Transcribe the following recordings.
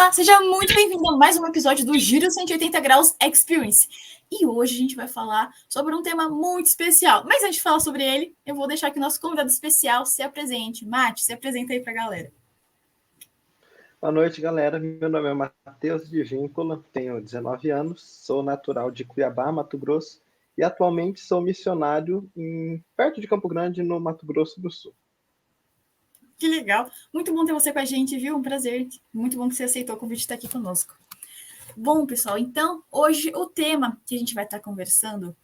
Olá, seja muito bem-vindo a mais um episódio do Giro 180 Graus Experience. E hoje a gente vai falar sobre um tema muito especial. Mas antes de falar sobre ele, eu vou deixar que o nosso convidado especial se apresente. Mate, se apresenta aí para a galera. Boa noite, galera. Meu nome é Matheus de Víncola, tenho 19 anos, sou natural de Cuiabá, Mato Grosso, e atualmente sou missionário perto de Campo Grande, no Mato Grosso do Sul. Que legal. Muito bom ter você com a gente, viu? Um prazer. Muito bom que você aceitou o convite de estar aqui conosco. Bom, pessoal, então, hoje o tema que a gente vai estar conversando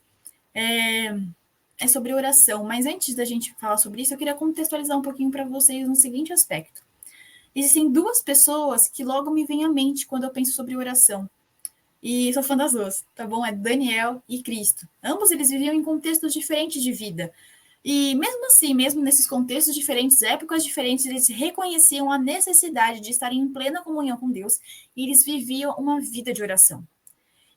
é sobre oração. Mas antes da gente falar sobre isso, eu queria contextualizar um pouquinho para vocês no seguinte aspecto. Existem duas pessoas que logo me vêm à mente quando eu penso sobre oração. E sou fã das duas, tá bom? É Daniel e Cristo. Ambos eles viviam em contextos diferentes de vida. E mesmo assim, mesmo nesses contextos diferentes, épocas diferentes, eles reconheciam a necessidade de estarem em plena comunhão com Deus e eles viviam uma vida de oração.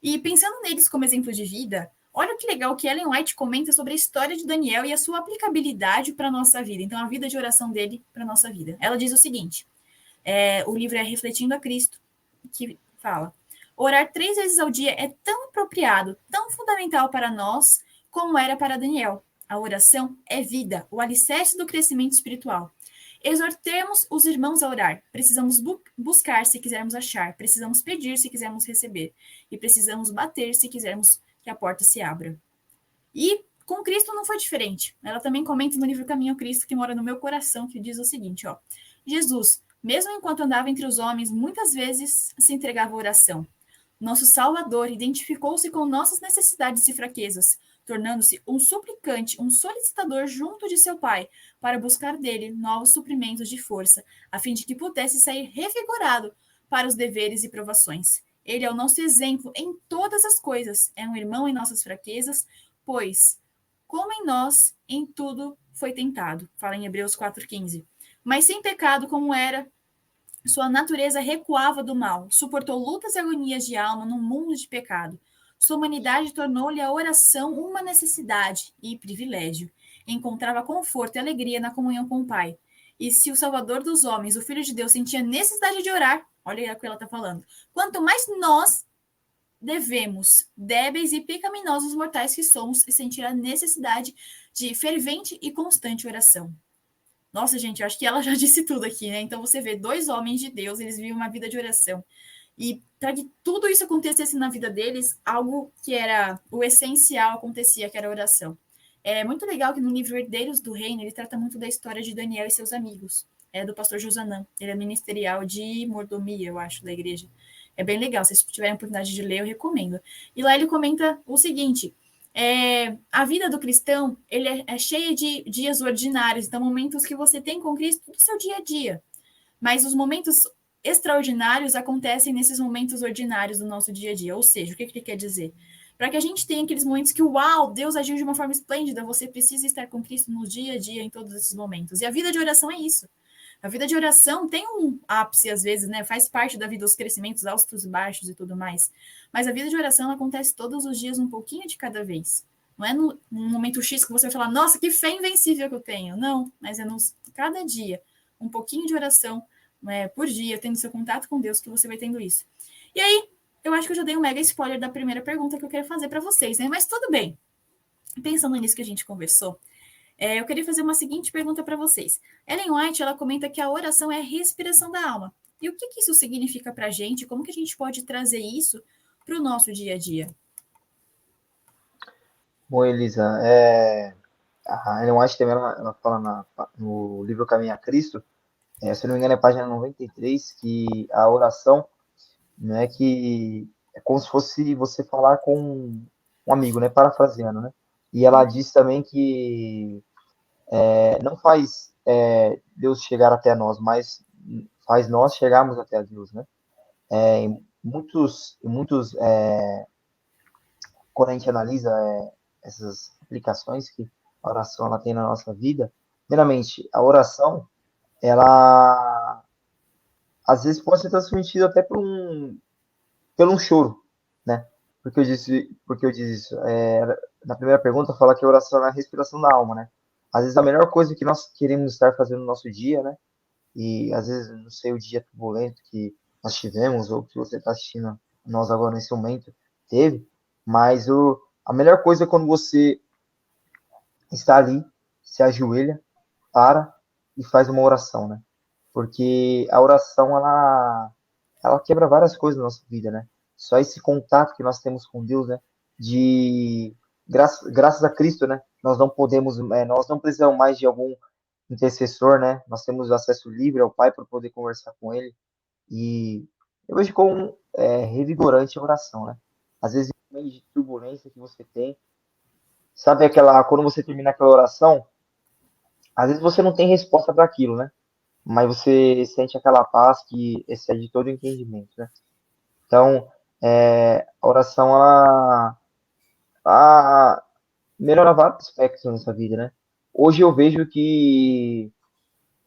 E pensando neles como exemplo de vida, olha que legal que Ellen White comenta sobre a história de Daniel e a sua aplicabilidade para a nossa vida. Então, a vida de oração dele para a nossa vida. Ela diz o seguinte: o livro é Refletindo a Cristo, que fala: orar 3 vezes ao dia é tão apropriado, tão fundamental para nós, como era para Daniel. A oração é vida, o alicerce do crescimento espiritual. Exortemos os irmãos a orar. Precisamos buscar se quisermos achar. Precisamos pedir se quisermos receber. E precisamos bater se quisermos que a porta se abra. E com Cristo não foi diferente. Ela também comenta no livro Caminho a Cristo, que mora no meu coração, que diz o seguinte, ó: Jesus, mesmo enquanto andava entre os homens, muitas vezes se entregava à oração. Nosso Salvador identificou-se com nossas necessidades e fraquezas, tornando-se um suplicante, um solicitador junto de seu Pai, para buscar dele novos suprimentos de força, a fim de que pudesse sair revigorado para os deveres e provações. Ele é o nosso exemplo em todas as coisas, é um irmão em nossas fraquezas, pois, como em nós, em tudo foi tentado. Fala em Hebreus 4,15. Mas sem pecado, como era, sua natureza recuava do mal, suportou lutas e agonias de alma num mundo de pecado. Sua humanidade tornou-lhe a oração uma necessidade e privilégio. Encontrava conforto e alegria na comunhão com o Pai. E se o Salvador dos homens, o Filho de Deus, sentia necessidade de orar, olha o que ela está falando, quanto mais nós devemos, débeis e pecaminosos mortais que somos, sentir a necessidade de fervente e constante oração. Nossa, gente, eu acho que ela já disse tudo aqui, né? Então você vê 2 homens de Deus, eles vivem uma vida de oração. E para que tudo isso acontecesse na vida deles, algo que era o essencial acontecia, que era a oração. É muito legal que no livro Herdeiros do Reino, ele trata muito da história de Daniel e seus amigos. É do pastor Josanã. Ele é ministerial de mordomia, eu acho, da igreja. É bem legal. Se vocês tiverem a oportunidade de ler, eu recomendo. E lá ele comenta o seguinte: a vida do cristão ele é cheia de dias ordinários, então momentos que você tem com Cristo do seu dia a dia. Mas os momentos extraordinários acontecem nesses momentos ordinários do nosso dia a dia. Ou seja, o que ele quer dizer? Para que a gente tenha aqueles momentos que, uau, Deus agiu de uma forma esplêndida, você precisa estar com Cristo no dia a dia, em todos esses momentos. E a vida de oração é isso. A vida de oração tem um ápice, às vezes, né? Faz parte da vida, os crescimentos altos e baixos e tudo mais. Mas a vida de oração acontece todos os dias, um pouquinho de cada vez. Não é no momento X que você vai falar, nossa, que fé invencível que eu tenho. Não, mas é cada dia, um pouquinho de oração por dia, tendo seu contato com Deus, que você vai tendo isso. E aí, eu acho que eu já dei um mega spoiler da primeira pergunta que eu quero fazer para vocês, né? Mas tudo bem. Pensando nisso que a gente conversou, eu queria fazer uma seguinte pergunta para vocês. Ellen White, ela comenta que a oração é a respiração da alma. E o que isso significa para a gente? Como que a gente pode trazer isso para o nosso dia a dia? Bom, Elisa, a Ellen White também ela fala no livro Caminho a Cristo, se não me engano é página 93, que a oração, né, que é como se fosse você falar com um amigo, né, parafraseando, né? E ela diz também que não faz Deus chegar até nós, mas faz nós chegarmos até a Deus, né? Quando a gente analisa essas aplicações que a oração ela tem na nossa vida, primeiramente, a oração, ela às vezes pode ser transmitida até pelo um choro, né? Porque eu disse isso? Na primeira pergunta, fala que a oração é a respiração da alma, né? Às vezes a melhor coisa que nós queremos estar fazendo no nosso dia, né? E às vezes, não sei, o dia turbulento que nós tivemos, ou que você está assistindo nós agora nesse momento, teve, mas a melhor coisa é quando você está ali, se ajoelha, para e faz uma oração, né? Porque a oração, ela quebra várias coisas na nossa vida, né? Só esse contato que nós temos com Deus, né? Graças a Cristo, né? Nós não podemos, nós não precisamos mais de algum intercessor, né? Nós temos acesso livre ao Pai para poder conversar com Ele. E eu vejo como revigorante a oração, né? Às vezes, no meio de turbulência que você tem, sabe quando você termina aquela oração, às vezes você não tem resposta para aquilo, né? Mas você sente aquela paz que excede todo o entendimento, né? Então, a oração, ela melhora vários aspectos da nossa vida, né? Hoje eu vejo que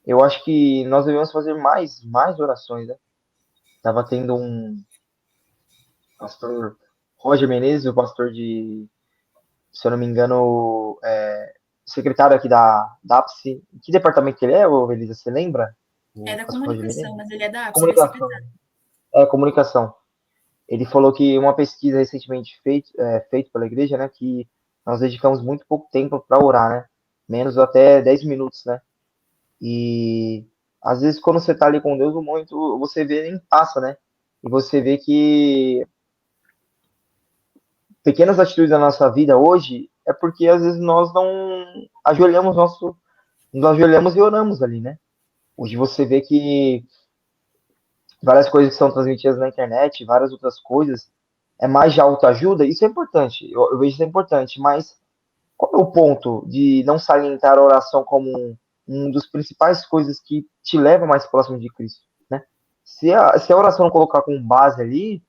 eu acho que nós devemos fazer mais orações, né? Tava tendo um pastor Roger Menezes, o pastor se eu não me engano, secretário aqui da APSE. Que departamento que ele é, ô Elisa? Você lembra? É O da pastor Roger comunicação, Menezes? mas ele é da APS, ele é Comunicação. secretário. Comunicação. Ele falou que uma pesquisa recentemente feita pela igreja, né, que nós dedicamos muito pouco tempo para orar, né? Menos até 10 minutos, né? E às vezes quando você está ali com Deus, muito você vê nem passa, né? E você vê que pequenas atitudes da nossa vida hoje é porque às vezes nós não nos ajoelhamos e oramos ali, né? Hoje você vê que várias coisas que são transmitidas na internet, várias outras coisas, é mais de autoajuda, isso é importante, eu vejo isso é importante, mas qual é o ponto de não salientar a oração como um dos principais coisas que te leva mais próximo de Cristo, né? Se a oração não colocar como base ali,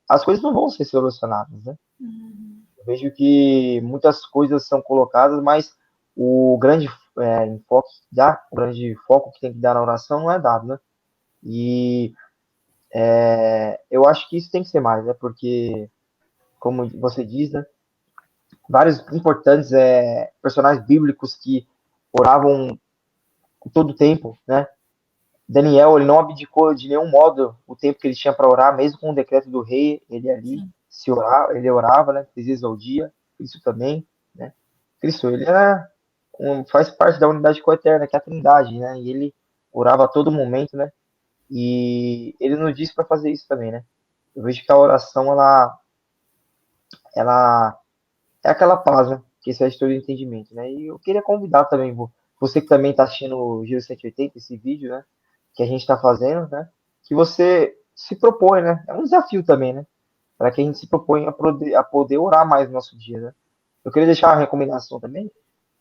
as coisas não vão ser solucionadas, né? Uhum. Eu vejo que muitas coisas são colocadas, mas o grande o grande foco que tem que dar na oração não é dado, né? E eu acho que isso tem que ser mais, né? Porque, como você diz, né? Vários importantes personagens bíblicos que oravam todo o tempo, né? Daniel, ele não abdicou de nenhum modo o tempo que ele tinha para orar, mesmo com o decreto do rei, ele ali Sim. ele orava, né? 3 vezes ao dia, Cristo também, né? Cristo, ele faz parte da unidade coeterna, que é a Trindade, né? E ele orava a todo momento, né? E ele nos disse para fazer isso também, né? Eu vejo que a oração, ela é aquela paz, né? Que excede todo entendimento, né? E eu queria convidar também você que também está assistindo o Giro 180, esse vídeo, né? Que a gente está fazendo, né? Que você se propõe, né? É um desafio também, né? Para que a gente se propõe a poder orar mais no nosso dia, né? Eu queria deixar uma recomendação também.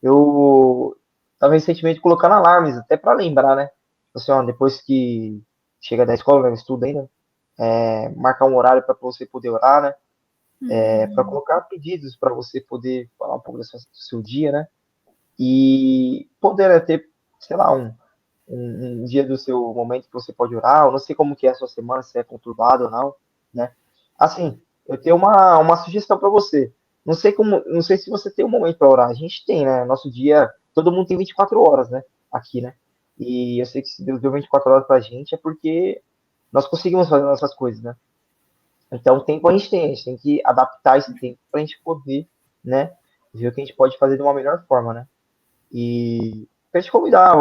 Eu estava recentemente colocando alarmes, até para lembrar, né? Assim, ó, depois que chega da escola, né, estuda ainda, marcar um horário para você poder orar, né? Para Uhum. colocar pedidos para você poder falar um pouco do seu dia, né? E poder ter, sei lá, um dia do seu momento que você pode orar. Eu não sei como que é a sua semana, se é conturbado ou não, né? Assim, eu tenho uma sugestão para você. Não sei se você tem um momento para orar. A gente tem, né? Nosso dia, todo mundo tem 24 horas, né? Aqui, né? E eu sei que se Deus deu 24 horas pra gente é porque nós conseguimos fazer nossas coisas, né? Então, o tempo a gente tem que adaptar esse tempo para a gente poder, né, ver o que a gente pode fazer de uma melhor forma, né? E quero te convidar,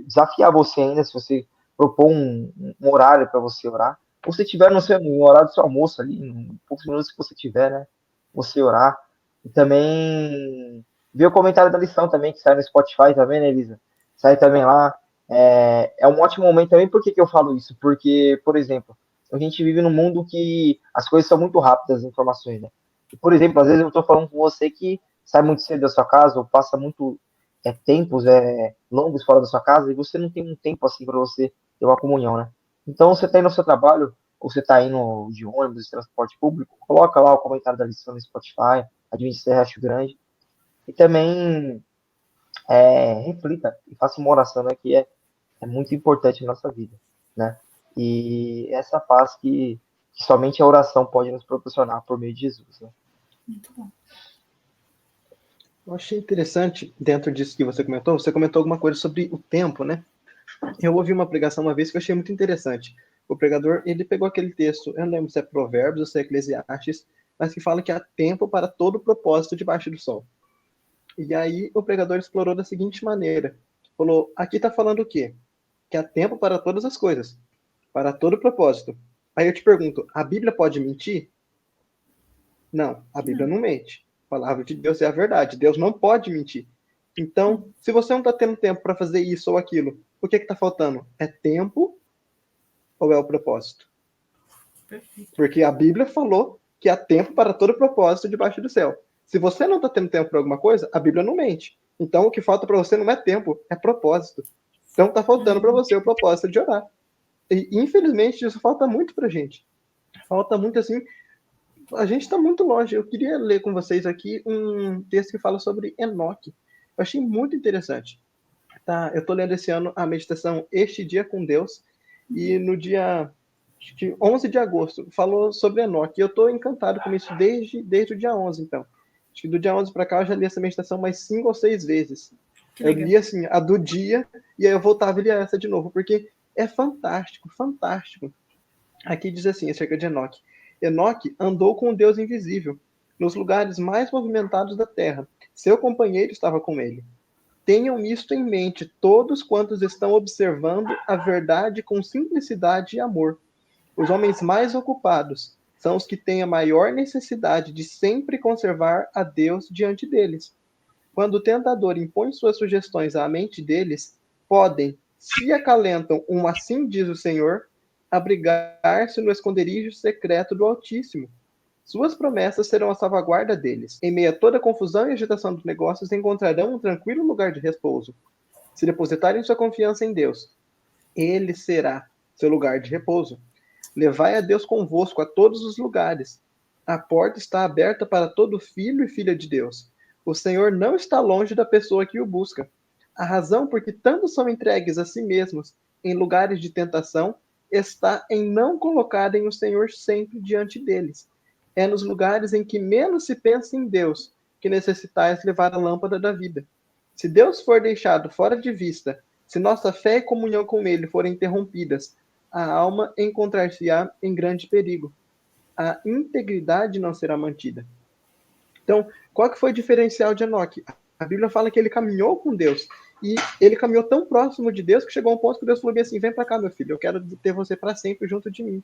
desafiar você ainda, se você propor um horário para você orar, ou se tiver no horário do seu almoço ali, em poucos minutos que você tiver, né, você orar. E também ver o comentário da lição também, que sai no Spotify também, né, Elisa? Sai também lá. É um ótimo momento também. Por que que eu falo isso? Porque, por exemplo, a gente vive num mundo que as coisas são muito rápidas, as informações, né? E, por exemplo, às vezes eu estou falando com você que sai muito cedo da sua casa ou passa muito tempos longos fora da sua casa e você não tem um tempo assim para você ter uma comunhão, né? Então você está indo no seu trabalho ou você está indo de ônibus, de transporte público, coloca lá o comentário da lição no Spotify, Adventista Serra Acho Grande, e também reflita e faça uma oração, né, que é muito importante na nossa vida, né? E essa paz que somente a oração pode nos proporcionar por meio de Jesus, né? Muito bom. Eu achei interessante, dentro disso que você comentou alguma coisa sobre o tempo, né? Eu ouvi uma pregação uma vez que eu achei muito interessante. o pregador, ele pegou aquele texto, eu não lembro se é Provérbios ou se é Eclesiastes, mas que fala que há tempo para todo propósito debaixo do sol. E aí o pregador explorou da seguinte maneira, falou, aqui está falando o quê? Que há tempo para todas as coisas, para todo propósito. Aí eu te pergunto, a Bíblia pode mentir? Não, a Bíblia não mente. A palavra de Deus é a verdade. Deus não pode mentir. Então, se você não está tendo tempo para fazer isso ou aquilo, o que está faltando? É tempo ou é o propósito? Perfeito. Porque a Bíblia falou que há tempo para todo propósito debaixo do céu. Se você não está tendo tempo para alguma coisa, a Bíblia não mente. Então, o que falta para você não é tempo, é propósito. Então, está faltando para você o propósito de orar. E, infelizmente, isso falta muito para a gente. Falta muito, assim, a gente está muito longe. Eu queria ler com vocês aqui um texto que fala sobre Enoque. Eu achei muito interessante. Tá? Eu estou lendo esse ano a meditação Este Dia com Deus, e no dia acho que 11 de agosto falou sobre Enoque. E eu estou encantado com isso desde o dia 11, então. Acho que do dia 11 para cá eu já li essa meditação mais 5 ou 6 vezes. Eu li assim, a do dia, e aí eu voltava e lia essa de novo, porque é fantástico, fantástico. Aqui diz assim, acerca de Enoque. Enoque andou com o Deus invisível, nos lugares mais movimentados da terra. Seu companheiro estava com ele. Tenham isto em mente todos quantos estão observando a verdade com simplicidade e amor. Os homens mais ocupados são os que têm a maior necessidade de sempre conservar a Deus diante deles. Quando o tentador impõe suas sugestões à mente deles, podem, se acalentam um assim diz o Senhor, abrigar-se no esconderijo secreto do Altíssimo. Suas promessas serão a salvaguarda deles. Em meio a toda a confusão e agitação dos negócios, encontrarão um tranquilo lugar de repouso. Se depositarem sua confiança em Deus, Ele será seu lugar de repouso. Levai a Deus convosco a todos os lugares. A porta está aberta para todo filho e filha de Deus. O Senhor não está longe da pessoa que o busca. A razão por que tantos são entregues a si mesmos em lugares de tentação está em não colocarem o Senhor sempre diante deles. É nos lugares em que menos se pensa em Deus que necessitais levar a lâmpada da vida. Se Deus for deixado fora de vista, se nossa fé e comunhão com Ele forem interrompidas, a alma encontrar-se-á em grande perigo. A integridade não será mantida. Então, qual que foi o diferencial de Enoque? A Bíblia fala que ele caminhou com Deus. E ele caminhou tão próximo de Deus que chegou a um ponto que Deus falou bem assim, vem para cá, meu filho, eu quero ter você para sempre junto de mim.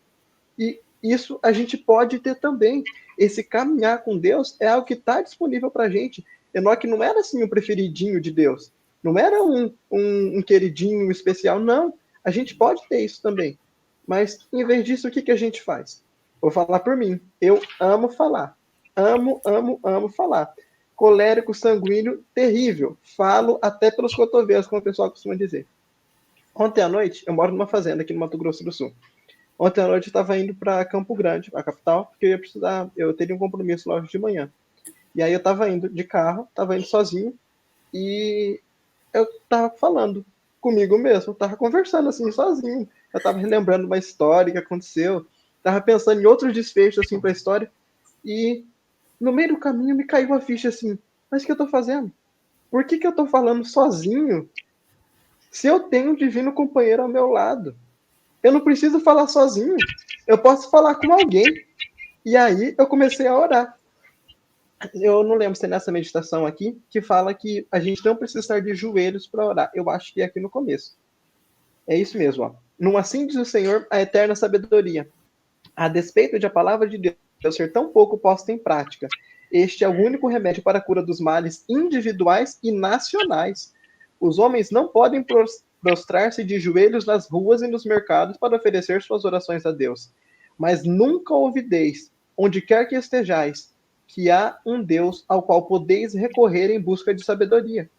E isso a gente pode ter também. Esse caminhar com Deus é algo que está disponível para a gente. Enoque não era assim um preferidinho de Deus. Não era um queridinho especial. Não. A gente pode ter isso também. Mas, em vez disso, o que a gente faz? Vou falar por mim. Eu amo falar. Amo falar. Colérico, sanguíneo, terrível. Falo até pelos cotovelos, como o pessoal costuma dizer. Ontem à noite, eu moro numa fazenda aqui no Mato Grosso do Sul. Ontem à noite eu estava indo para Campo Grande, a capital, porque eu teria um compromisso lá hoje de manhã. E aí eu estava indo de carro, estava indo sozinho, e eu estava falando comigo mesmo, estava conversando assim, sozinho. Eu estava relembrando uma história que aconteceu, estava pensando em outros desfechos assim para a história, e no meio do caminho me caiu uma ficha assim, mas o que eu estou fazendo? Por que eu estou falando sozinho se eu tenho um divino companheiro ao meu lado? Eu não preciso falar sozinho. Eu posso falar com alguém. E aí eu comecei a orar. Eu não lembro se é nessa meditação aqui que fala que a gente não precisa estar de joelhos para orar. Eu acho que é aqui no começo. É isso mesmo. Ó. Num assim diz o Senhor, a eterna sabedoria. A despeito de a palavra de Deus ser tão pouco posta em prática, este é o único remédio para a cura dos males individuais e nacionais. Os homens não podem prostrar-se de joelhos nas ruas e nos mercados para oferecer suas orações a Deus. Mas nunca ouvideis, onde quer que estejais, que há um Deus ao qual podeis recorrer em busca de sabedoria.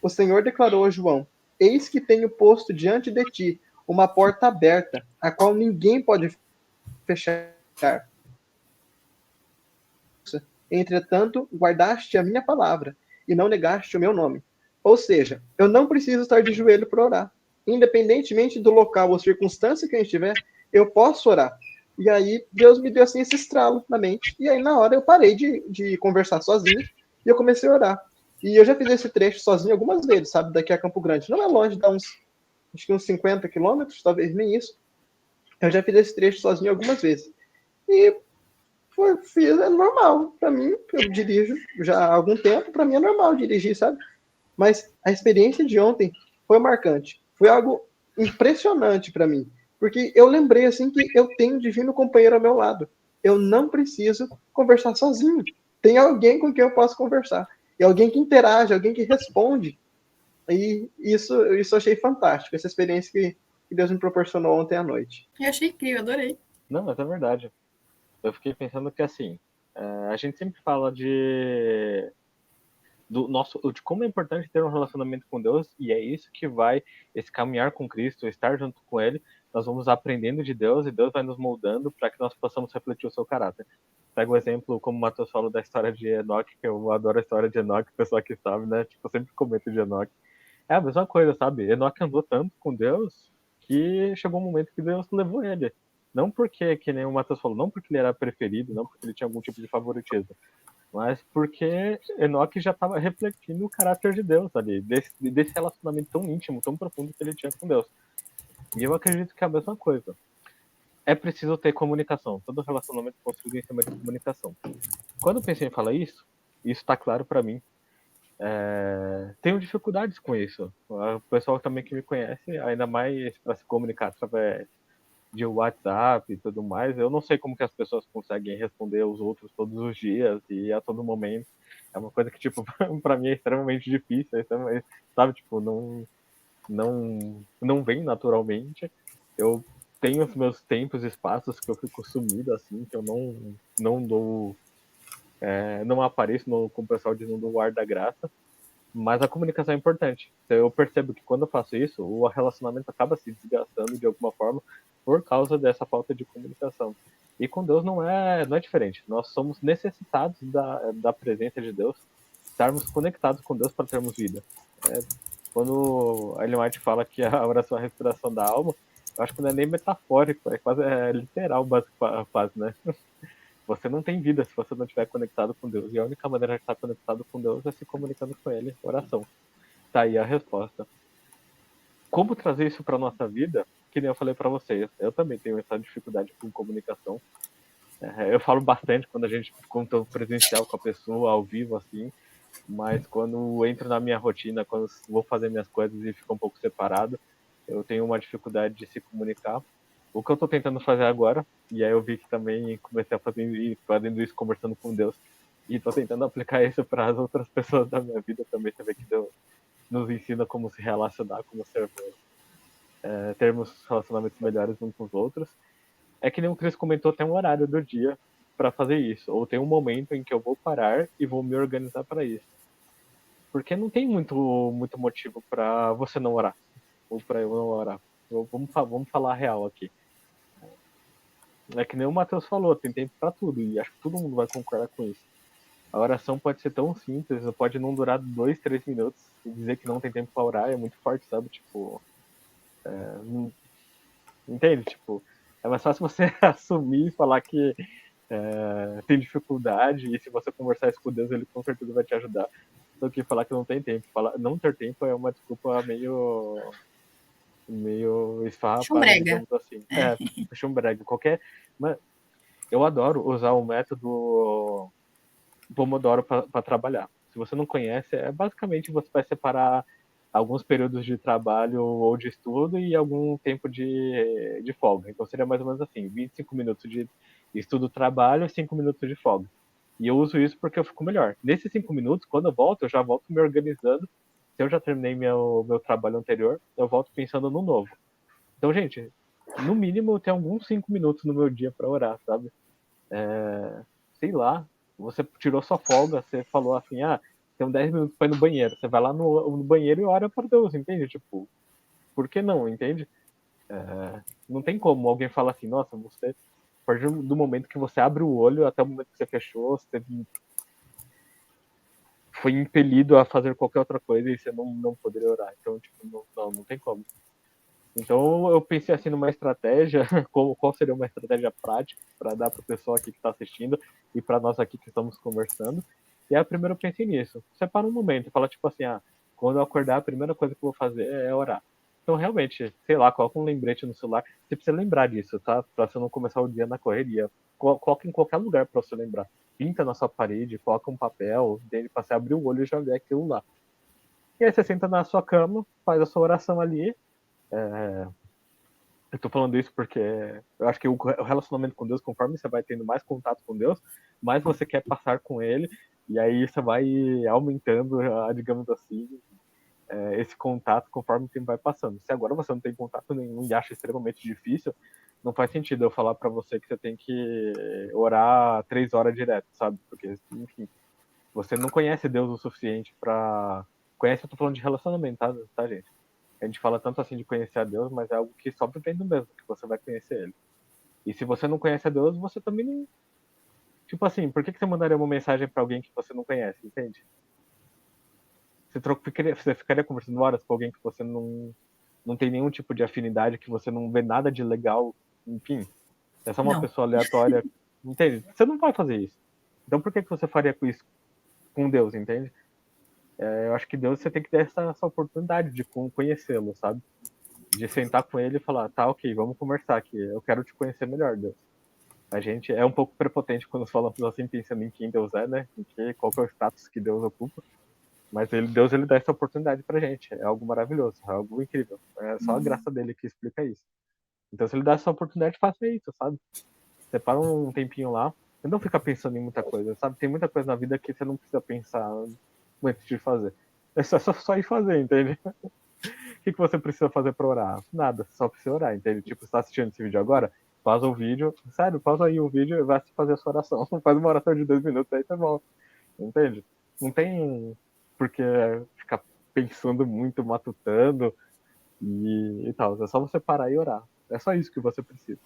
O Senhor declarou a João, eis que tenho posto diante de ti uma porta aberta, a qual ninguém pode fechar. Entretanto, guardaste a minha palavra, e não negaste o meu nome. Ou seja, eu não preciso estar de joelho para orar. Independentemente do local ou circunstância que eu estiver, eu posso orar. E aí, Deus me deu assim esse estralo na mente. E aí, na hora, eu parei de conversar sozinho e eu comecei a orar. E eu já fiz esse trecho sozinho algumas vezes, sabe? Daqui a Campo Grande. Não é longe, dá uns 50 quilômetros, talvez nem isso. Eu já fiz esse trecho sozinho algumas vezes. E é normal. Para mim, eu dirijo já há algum tempo, para mim é normal dirigir, sabe? Mas a experiência de ontem foi marcante. Foi algo impressionante para mim. Porque eu lembrei assim que eu tenho um divino companheiro ao meu lado. Eu não preciso conversar sozinho. Tem alguém com quem eu posso conversar. E alguém que interage, alguém que responde. E isso eu achei fantástico, essa experiência que Deus me proporcionou ontem à noite. Eu achei incrível, adorei. Não, mas é verdade. Eu fiquei pensando que, assim, a gente sempre fala de como é importante ter um relacionamento com Deus, e é isso que vai, esse caminhar com Cristo, estar junto com Ele, nós vamos aprendendo de Deus, e Deus vai nos moldando para que nós possamos refletir o seu caráter. Pega o exemplo, como o Matheus falou, da história de Enoque, que eu adoro a história de Enoque, o pessoal que sabe, né? Tipo, eu sempre comento de Enoque. É a mesma coisa, sabe? Enoque andou tanto com Deus que chegou um momento que Deus levou ele. Não porque, que nem o Matheus falou, não porque ele era preferido, não porque ele tinha algum tipo de favoritismo, mas porque Enoque já estava refletindo o caráter de Deus ali, desse relacionamento tão íntimo, tão profundo que ele tinha com Deus. E eu acredito que é a mesma coisa. É preciso ter comunicação. Todo relacionamento construído em cima de comunicação. Quando eu pensei em falar isso está claro para mim. Tenho dificuldades com isso. O pessoal também que me conhece, ainda mais para se comunicar através de WhatsApp e tudo mais, eu não sei como que as pessoas conseguem responder aos outros todos os dias e a todo momento. É uma coisa que, tipo, para mim é extremamente difícil, sabe? Tipo, não vem naturalmente. Eu tenho os meus tempos e espaços que eu fico sumido, assim, que eu não dou... não apareço com o pessoal de não do ar da graça. Mas a comunicação é importante. Então, eu percebo que quando eu faço isso, o relacionamento acaba se desgastando de alguma forma por causa dessa falta de comunicação. E com Deus não é diferente. Nós somos necessitados da presença de Deus, estarmos conectados com Deus para termos vida. Quando a Ellen White fala que a oração é a respiração da alma, eu acho que não é nem metafórico, é quase literal, quase, né? Você não tem vida se você não estiver conectado com Deus. E a única maneira de estar conectado com Deus é se comunicando com Ele, oração. Tá aí a resposta. Como trazer isso para nossa vida? Que nem eu falei para vocês, eu também tenho essa dificuldade com comunicação. Eu falo bastante quando estou presencial com a pessoa, ao vivo, assim. Mas quando entro na minha rotina, quando vou fazer minhas coisas e fico um pouco separado, eu tenho uma dificuldade de se comunicar. O que eu estou tentando fazer agora, e aí eu vi que também comecei a fazendo isso conversando com Deus, e estou tentando aplicar isso para as outras pessoas da minha vida também. Você vê que Deus nos ensina como se relacionar, como termos relacionamentos melhores uns com os outros. É que nem o Cris comentou, tem um horário do dia para fazer isso, ou tem um momento em que eu vou parar e vou me organizar para isso. Porque não tem muito motivo para você não orar, ou para eu não orar. Vamos falar a real aqui. É que nem o Matheus falou, tem tempo para tudo, e acho que todo mundo vai concordar com isso. A oração pode ser tão simples, pode não durar 2, 3 minutos, e dizer que não tem tempo para orar é muito forte, sabe? Tipo, entende? Tipo, é mais fácil você assumir e falar que tem dificuldade, e se você conversar isso com Deus, Ele com certeza vai te ajudar, do que falar que não tem tempo. Não ter tempo é uma desculpa meio esfarrapada, Chumbrega. digamos assim. Chumbrega. Mas eu adoro usar o método Pomodoro para trabalhar. Se você não conhece, basicamente você vai separar alguns períodos de trabalho ou de estudo e algum tempo de folga. Então seria mais ou menos assim, 25 minutos de estudo-trabalho e 5 minutos de folga. E eu uso isso porque eu fico melhor. Nesses 5 minutos, quando eu volto, eu já volto me organizando. Se eu já terminei meu trabalho anterior, eu volto pensando no novo. Então, gente, no mínimo eu tenho alguns 5 minutos no meu dia para orar, sabe? Sei lá, você tirou sua folga, você falou assim, tem 10 minutos para ir no banheiro. Você vai lá no banheiro e ora para Deus, entende? Tipo, por que não, entende? Não tem como alguém falar assim, nossa, você, a partir do momento que você abre o olho até o momento que você fechou, você foi impelido a fazer qualquer outra coisa e você não poderia orar. Então, tipo, não tem como. Então, eu pensei assim numa estratégia, qual seria uma estratégia prática para dar para o pessoal aqui que está assistindo e para nós aqui que estamos conversando. E aí, primeiro eu pensei nisso. Separa um momento, fala tipo assim, quando eu acordar, a primeira coisa que eu vou fazer é orar. Então, realmente, sei lá, coloca um lembrete no celular. Você precisa lembrar disso, tá? Pra você não começar o dia na correria. Coloca em qualquer lugar pra você lembrar. Pinta na sua parede, coloca um papel, dele pra você abrir o olho e já ver aquilo lá. E aí você senta na sua cama, faz a sua oração ali. Eu tô falando isso porque eu acho que o relacionamento com Deus, conforme você vai tendo mais contato com Deus, mais você quer passar com Ele, e aí você vai aumentando, digamos assim, esse contato conforme o tempo vai passando. Se agora você não tem contato nenhum e acha extremamente difícil, não faz sentido eu falar para você que você tem que orar 3 horas direto, sabe? Porque, enfim, você não conhece Deus o suficiente para... Conhece, eu tô falando de relacionamento, tá, gente? A gente fala tanto assim de conhecer a Deus, mas é algo que só vivendo mesmo, que você vai conhecer Ele. E se você não conhece a Deus, você também não... Tipo assim, por que você mandaria uma mensagem para alguém que você não conhece, entende? Você ficaria conversando horas com alguém que você não tem nenhum tipo de afinidade, que você não vê nada de legal, enfim. É só uma Não. pessoa aleatória, entende? Você não vai fazer isso. Então por que você faria isso com Deus, entende? Eu acho que Deus, você tem que ter essa oportunidade de conhecê-lo, sabe? De sentar com ele e falar, tá, ok, vamos conversar aqui, eu quero te conhecer melhor, Deus. A gente é um pouco prepotente quando falamos assim, pensando em quem Deus é, né? Qual que é o status que Deus ocupa. Mas Deus ele dá essa oportunidade pra gente. É algo maravilhoso, é algo incrível. É só a graça dele que explica isso. Então, se ele dá essa oportunidade, faça isso, sabe? Separa um tempinho lá. E não fica pensando em muita coisa, sabe? Tem muita coisa na vida que você não precisa pensar antes de fazer. É só ir fazer, entende? O que você precisa fazer pra orar? Nada, você só precisa orar, entende? Tipo, você tá assistindo esse vídeo agora? Pausa o vídeo. Sério, pausa aí o vídeo e vai fazer a sua oração. Faz uma oração de 2 minutos, aí tá bom. Entende? Não tem porque ficar pensando muito, matutando e tal. É só você parar e orar. É só isso que você precisa.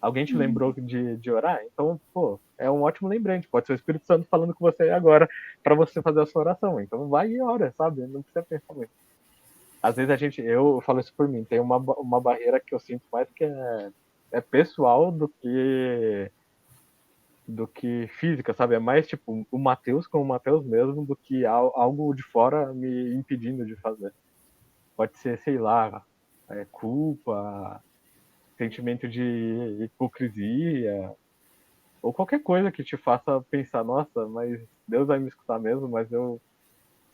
Alguém te lembrou de orar? Então, pô, é um ótimo lembrete. Pode ser o Espírito Santo falando com você agora para você fazer a sua oração. Então vai e ora, sabe? Não precisa pensar muito. Às vezes eu falo isso por mim, tem uma barreira que eu sinto mais que é pessoal do que física, sabe? É mais tipo o Mateus com o Mateus mesmo do que algo de fora me impedindo de fazer. Pode ser, sei lá, culpa, sentimento de hipocrisia, ou qualquer coisa que te faça pensar, nossa, mas Deus vai me escutar mesmo, mas eu,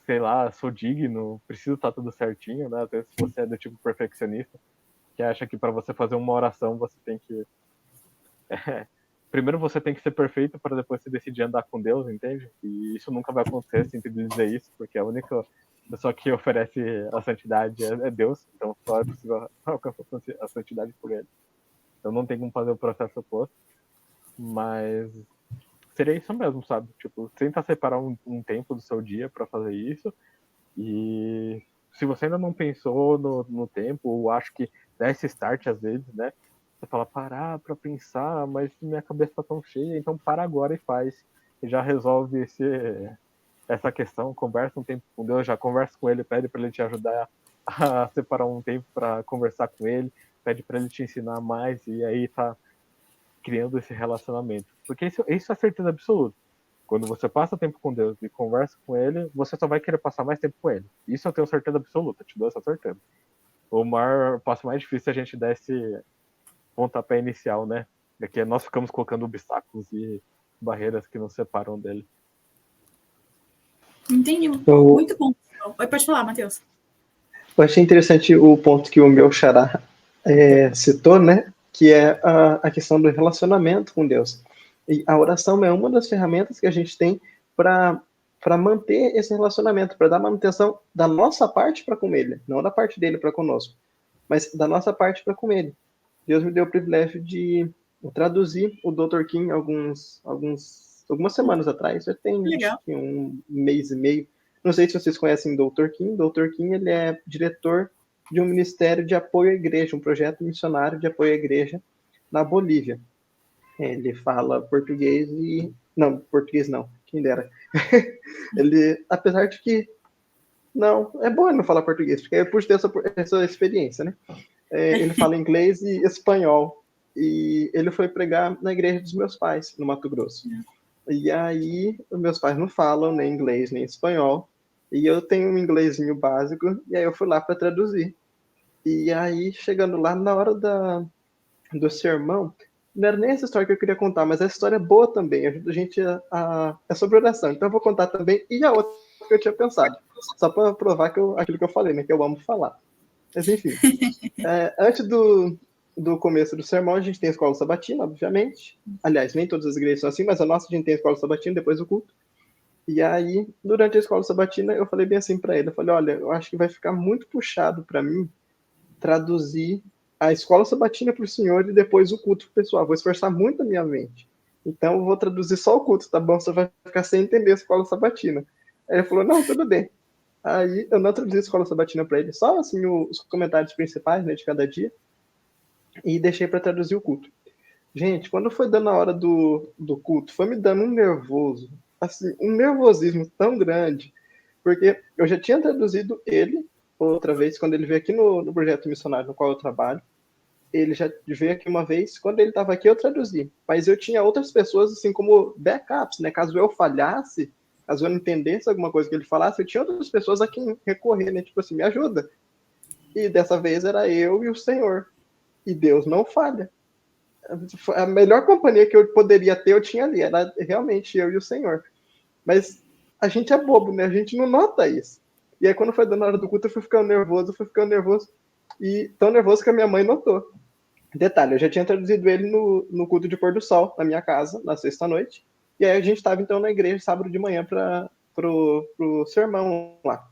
sei lá, sou digno, preciso estar tudo certinho, né? Até se você é do tipo perfeccionista, que acha que para você fazer uma oração você tem que primeiro você tem que ser perfeito para depois você decidir andar com Deus, entende? E isso nunca vai acontecer, sempre dizer isso, porque a única pessoa que oferece a santidade é Deus, então só é possível alcançar a santidade por ele. Então não tem como fazer o processo oposto, mas seria isso mesmo, sabe? Tipo, tenta separar um tempo do seu dia para fazer isso, e se você ainda não pensou no tempo, ou acho que dá esse start às vezes, né? Você fala, parar pra pensar, mas minha cabeça tá tão cheia, então para agora e faz. E já resolve essa questão, conversa um tempo com Deus, já conversa com ele, pede para ele te ajudar a separar um tempo para conversar com ele, pede para ele te ensinar mais, e aí tá criando esse relacionamento. Porque isso é certeza absoluta. Quando você passa tempo com Deus e conversa com ele, você só vai querer passar mais tempo com ele. Isso eu tenho certeza absoluta, te dou essa certeza. O maior passo mais difícil é a gente dar esse pontapé inicial, né? É que nós ficamos colocando obstáculos e barreiras que nos separam dele. Entendi. Eu, Muito bom. Oi, pode falar, Matheus. eu achei interessante o ponto que o meu xará citou, né? Que é a questão do relacionamento com Deus. E a oração é uma das ferramentas que a gente tem para manter esse relacionamento, para dar manutenção da nossa parte para com Ele, não da parte dele para conosco, mas da nossa parte para com Ele. Deus me deu o privilégio de traduzir o Dr. King algumas semanas atrás, já tem Legal. acho que um mês e meio. Não sei se vocês conhecem Dr. King. Dr. King ele é diretor de um ministério de apoio à igreja, um projeto missionário de apoio à igreja na Bolívia. Ele fala português e... Não, português não, quem dera. Ele, apesar de que... Não, é bom ele não falar português, porque eu puxo essa experiência, né? Ele fala inglês e espanhol. E ele foi pregar na igreja dos meus pais, no Mato Grosso. E aí, meus pais não falam nem inglês nem espanhol. E eu tenho um inglesinho básico, e aí eu fui lá para traduzir. E aí, chegando lá, na hora do sermão, não era nem essa história que eu queria contar, mas a história é boa também, ajuda a gente é sobre oração. Então eu vou contar também, e a outra que eu tinha pensado, só para provar aquilo que eu falei, né, que eu amo falar. Mas enfim, antes do começo do sermão, a gente tem a escola sabatina, obviamente. Aliás, nem todas as igrejas são assim, mas a nossa a gente tem a escola sabatina depois do culto. E aí, durante a escola sabatina, eu falei bem assim para ele, eu falei, olha, eu acho que vai ficar muito puxado para mim traduzir a escola sabatina para o senhor e depois o culto pro pessoal. Vou esforçar muito a minha mente. Então, eu vou traduzir só o culto, tá bom? Você vai ficar sem entender a escola sabatina. Aí ele falou, não, tudo bem. Aí, eu não traduzi a escola sabatina para ele, só assim os comentários principais, né, de cada dia, e deixei para traduzir o culto. Gente, quando foi dando a hora do culto, foi me dando um nervoso, assim, um nervosismo tão grande, porque eu já tinha traduzido ele outra vez, quando ele veio aqui no projeto missionário no qual eu trabalho. Ele já veio aqui uma vez, quando ele estava aqui eu traduzi, mas eu tinha outras pessoas assim como backups, né? Caso eu falhasse, caso eu não entendesse alguma coisa que ele falasse, eu tinha outras pessoas a quem recorrer, né? Tipo assim, me ajuda. E dessa vez era eu e o Senhor. E Deus não falha. A melhor companhia que eu poderia ter, eu tinha ali, era realmente eu e o Senhor. Mas a gente é bobo, né? A gente não nota isso. E aí, quando foi dando a hora do culto, eu fui ficando nervoso, e tão nervoso que a minha mãe notou. Detalhe, eu já tinha traduzido ele no culto de pôr do sol, na minha casa, na sexta-noite. E aí a gente estava, então, na igreja, sábado de manhã, pro sermão lá.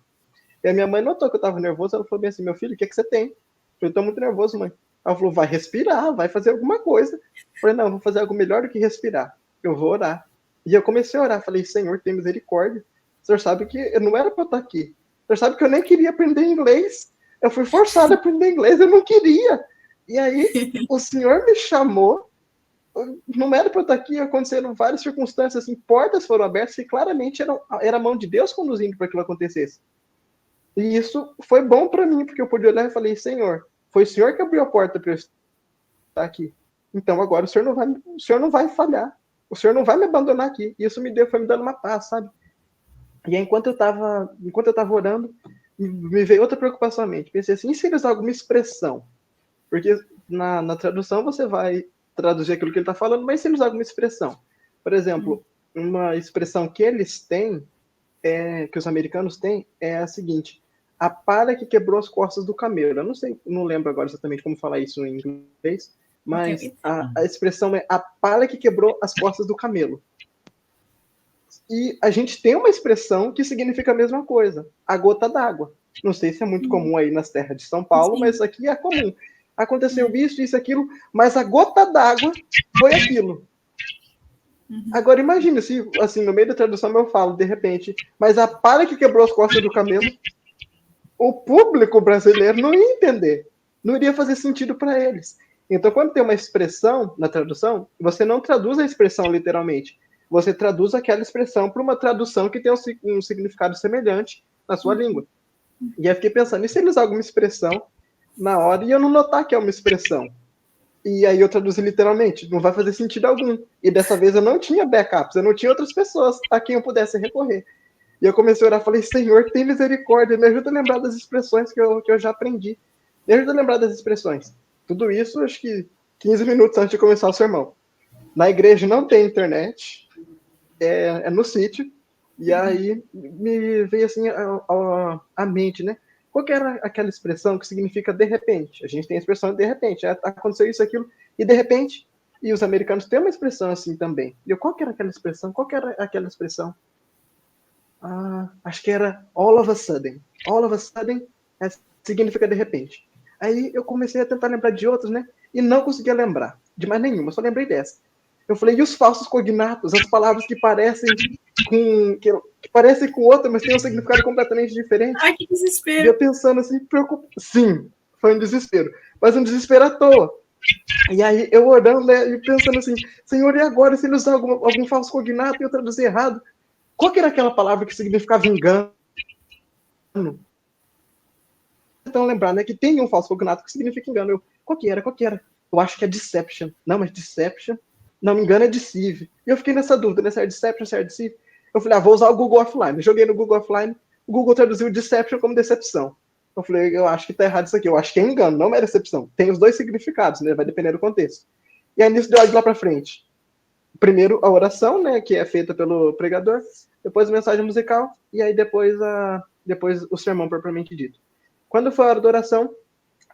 E a minha mãe notou que eu estava nervoso, ela falou bem assim, meu filho, o que você tem? Eu estou muito nervoso, mãe. Ela falou, vai respirar, vai fazer alguma coisa. Eu falei, não, eu vou fazer algo melhor do que respirar. Eu vou orar. E eu comecei a orar, falei, Senhor, tem misericórdia. O Senhor sabe que eu não era para eu estar aqui. O Senhor sabe que eu nem queria aprender inglês. Eu fui forçado a aprender inglês, eu não queria. E aí, o Senhor me chamou, não era para eu estar aqui, aconteceram várias circunstâncias, assim, portas foram abertas e claramente era a mão de Deus conduzindo para que aquilo acontecesse. E isso foi bom para mim, porque eu pude olhar e falei, Senhor, foi o Senhor que abriu a porta para eu estar aqui. Então agora o Senhor não vai falhar. O Senhor não vai me abandonar aqui. E isso foi me dando uma paz, sabe? E aí, enquanto eu estava orando, me veio outra preocupação à mente. Pensei assim, e se eles alguma expressão? Porque na tradução você vai traduzir aquilo que ele está falando, mas se eles alguma expressão. Por exemplo, uma expressão que eles têm, que os americanos têm, é a seguinte: a palha que quebrou as costas do camelo. Eu não lembro agora exatamente como falar isso em inglês, mas a expressão é a palha que quebrou as costas do camelo. E a gente tem uma expressão que significa a mesma coisa, a gota d'água. Não sei se é muito comum aí nas terras de São Paulo, mas aqui é comum. Aconteceu isso, aquilo, mas a gota d'água foi aquilo. Agora imagina se, assim, no meio da tradução eu falo, de repente, mas a palha que quebrou as costas do camelo, o público brasileiro não ia entender. Não iria fazer sentido para eles. Então, quando tem uma expressão na tradução, você não traduz a expressão literalmente. Você traduz aquela expressão para uma tradução que tem um significado semelhante na sua língua. E aí eu fiquei pensando, e se eles usam alguma expressão na hora e eu não notar que é uma expressão? E aí eu traduzi literalmente, não vai fazer sentido algum. E dessa vez eu não tinha backups, eu não tinha outras pessoas a quem eu pudesse recorrer. E eu comecei a orar, falei, Senhor, tem misericórdia, me ajuda a lembrar das expressões que eu já aprendi. Me ajuda a lembrar das expressões. Tudo isso, acho que 15 minutos antes de começar o sermão. Na igreja não tem internet, é no sítio, e aí me veio assim a mente, né? Qual que era aquela expressão que significa de repente? A gente tem a expressão de repente, aconteceu isso, aquilo, e de repente, e os americanos têm uma expressão assim também. E qual que era aquela expressão? Qual que era aquela expressão? Acho que era all of a sudden. All of a sudden significa de repente. Aí eu comecei a tentar lembrar de outros, né? E não conseguia lembrar de mais nenhuma, só lembrei dessa. Eu falei, e os falsos cognatos? As palavras que parecem com outra, mas têm um significado completamente diferente. Ai, que desespero. E eu pensando assim, sim, foi um desespero. Mas um desespero à toa. E aí eu orando, né, e pensando assim, Senhor, e agora se ele usar algum falso cognato e eu traduzir errado? Qual que era aquela palavra que significava engano? Então lembrar, né, que tem um falso cognato que significa engano. Qual que era? Eu acho que é deception. Não, mas deception? Não, me engano, é deceive. E eu fiquei nessa dúvida, né, se era deception, se era deceive. Eu falei, vou usar o Google Offline. Eu joguei no Google Offline, o Google traduziu deception como decepção. Eu falei, eu acho que tá errado isso aqui, eu acho que é engano, não é decepção. Tem os dois significados, né? Vai depender do contexto. E aí nisso deu de lá para frente. Primeiro a oração, né, que é feita pelo pregador, depois a mensagem musical, e aí depois o sermão propriamente dito. Quando foi a hora da oração,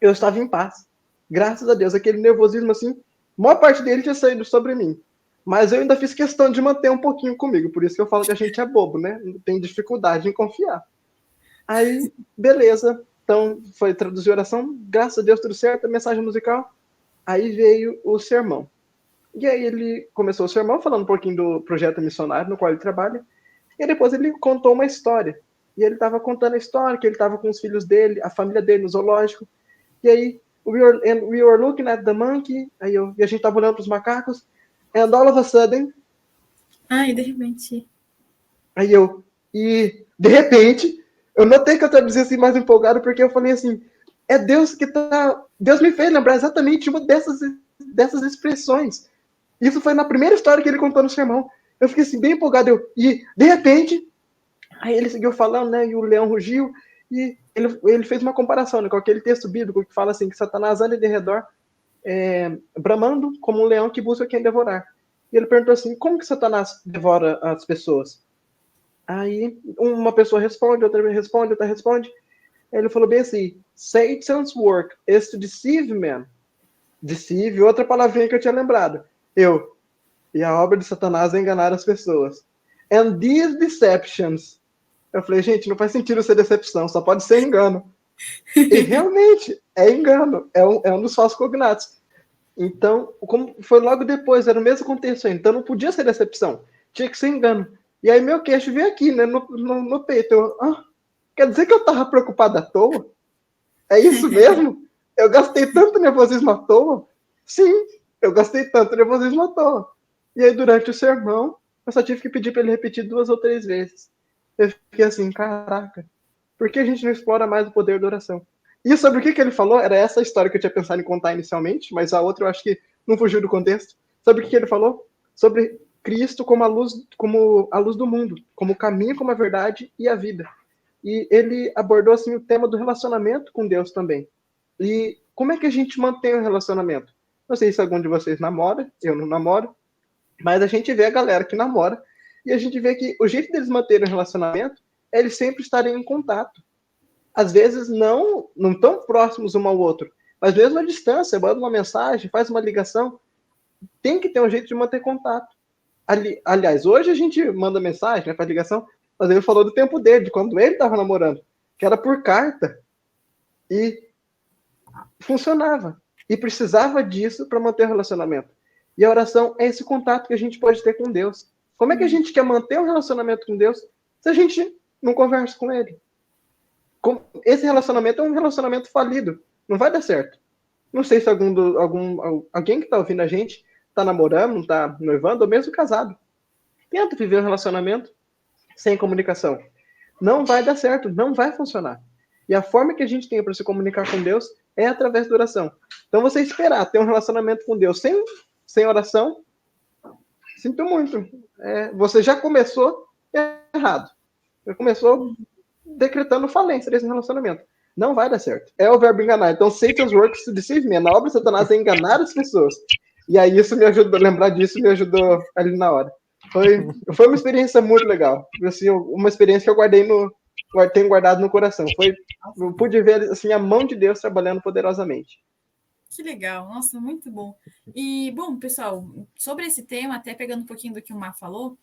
eu estava em paz. Graças a Deus, aquele nervosismo assim, a maior parte dele tinha saído sobre mim. Mas eu ainda fiz questão de manter um pouquinho comigo, por isso que eu falo que a gente é bobo, né? Tem dificuldade em confiar. Aí, beleza. Então, foi traduzir a oração, graças a Deus tudo certo, a mensagem musical. Aí veio o sermão. E aí ele começou o sermão falando um pouquinho do projeto missionário no qual ele trabalha. E depois ele contou uma história. E ele estava contando a história, que ele estava com os filhos dele, a família dele no zoológico. E aí, we were looking at the monkey. E a gente estava olhando para os macacos. And all of a sudden... Ai, de repente... E de repente, eu notei que eu traduzia assim mais empolgado, porque eu falei assim, é Deus que tá... Deus me fez lembrar exatamente uma dessas expressões. Isso foi na primeira história que ele contou no sermão. Eu fiquei assim, bem empolgado. E, de repente, aí ele seguiu falando, né? E o leão rugiu. E ele fez uma comparação, né, com aquele texto bíblico que fala assim, que Satanás anda de redor, bramando como um leão que busca quem devorar. E ele perguntou assim, como que Satanás devora as pessoas? Aí uma pessoa responde, outra responde, outra responde. Aí ele falou bem assim, Satan's work is to deceive men. Deceive, outra palavrinha que eu tinha lembrado. E a obra de Satanás é enganar as pessoas. And these deceptions. Eu falei, gente, não faz sentido ser decepção, só pode ser engano. E realmente, é engano. É um dos falsos cognatos. Então, como foi logo depois, era o mesmo contexto ainda. Então não podia ser decepção. Tinha que ser engano. E aí meu queixo veio aqui, né, no peito. Quer dizer que eu tava preocupado à toa? É isso mesmo? Eu gastei tanto nervosismo à toa? Sim, eu gastei tanto nervosismo à toa. E aí, durante o sermão, eu só tive que pedir para ele repetir 2 ou 3 vezes. Eu fiquei assim, caraca, por que a gente não explora mais o poder da oração? E sobre o que ele falou, era essa história que eu tinha pensado em contar inicialmente, mas a outra eu acho que não fugiu do contexto. Sobre o que ele falou? Sobre Cristo como a luz do mundo, como o caminho, como a verdade e a vida. E ele abordou assim o tema do relacionamento com Deus também. E como é que a gente mantém o relacionamento? Não sei se algum de vocês namora, eu não namoro, mas a gente vê a galera que namora e a gente vê que o jeito deles manterem o relacionamento é eles sempre estarem em contato. Às vezes não tão próximos um ao outro, mas mesmo à distância, manda uma mensagem, faz uma ligação, tem que ter um jeito de manter contato. Aliás, hoje a gente manda mensagem, né, faz ligação, mas ele falou do tempo dele, de quando ele estava namorando, que era por carta. E funcionava. E precisava disso para manter o relacionamento. E a oração é esse contato que a gente pode ter com Deus. Como é que a gente quer manter um relacionamento com Deus se a gente não conversa com Ele? Esse relacionamento é um relacionamento falido. Não vai dar certo. Não sei se alguém que está ouvindo a gente está namorando, está noivando, ou mesmo casado. Tenta viver um relacionamento sem comunicação. Não vai dar certo, não vai funcionar. E a forma que a gente tem para se comunicar com Deus é através da oração. Então, você esperar ter um relacionamento com Deus sem oração, sinto muito. Você já começou errado. Já começou decretando falência desse relacionamento. Não vai dar certo. É o verbo enganar. Então, Satan's works to deceive me. A obra de Satanás é enganar as pessoas. E aí, isso me ajudou, lembrar disso me ajudou ali na hora. Foi uma experiência muito legal. Assim, uma experiência que eu tenho guardado no coração. Eu pude ver assim, a mão de Deus trabalhando poderosamente. Que legal, nossa, muito bom. E, bom, pessoal, sobre esse tema, até pegando um pouquinho do que o Mar falou,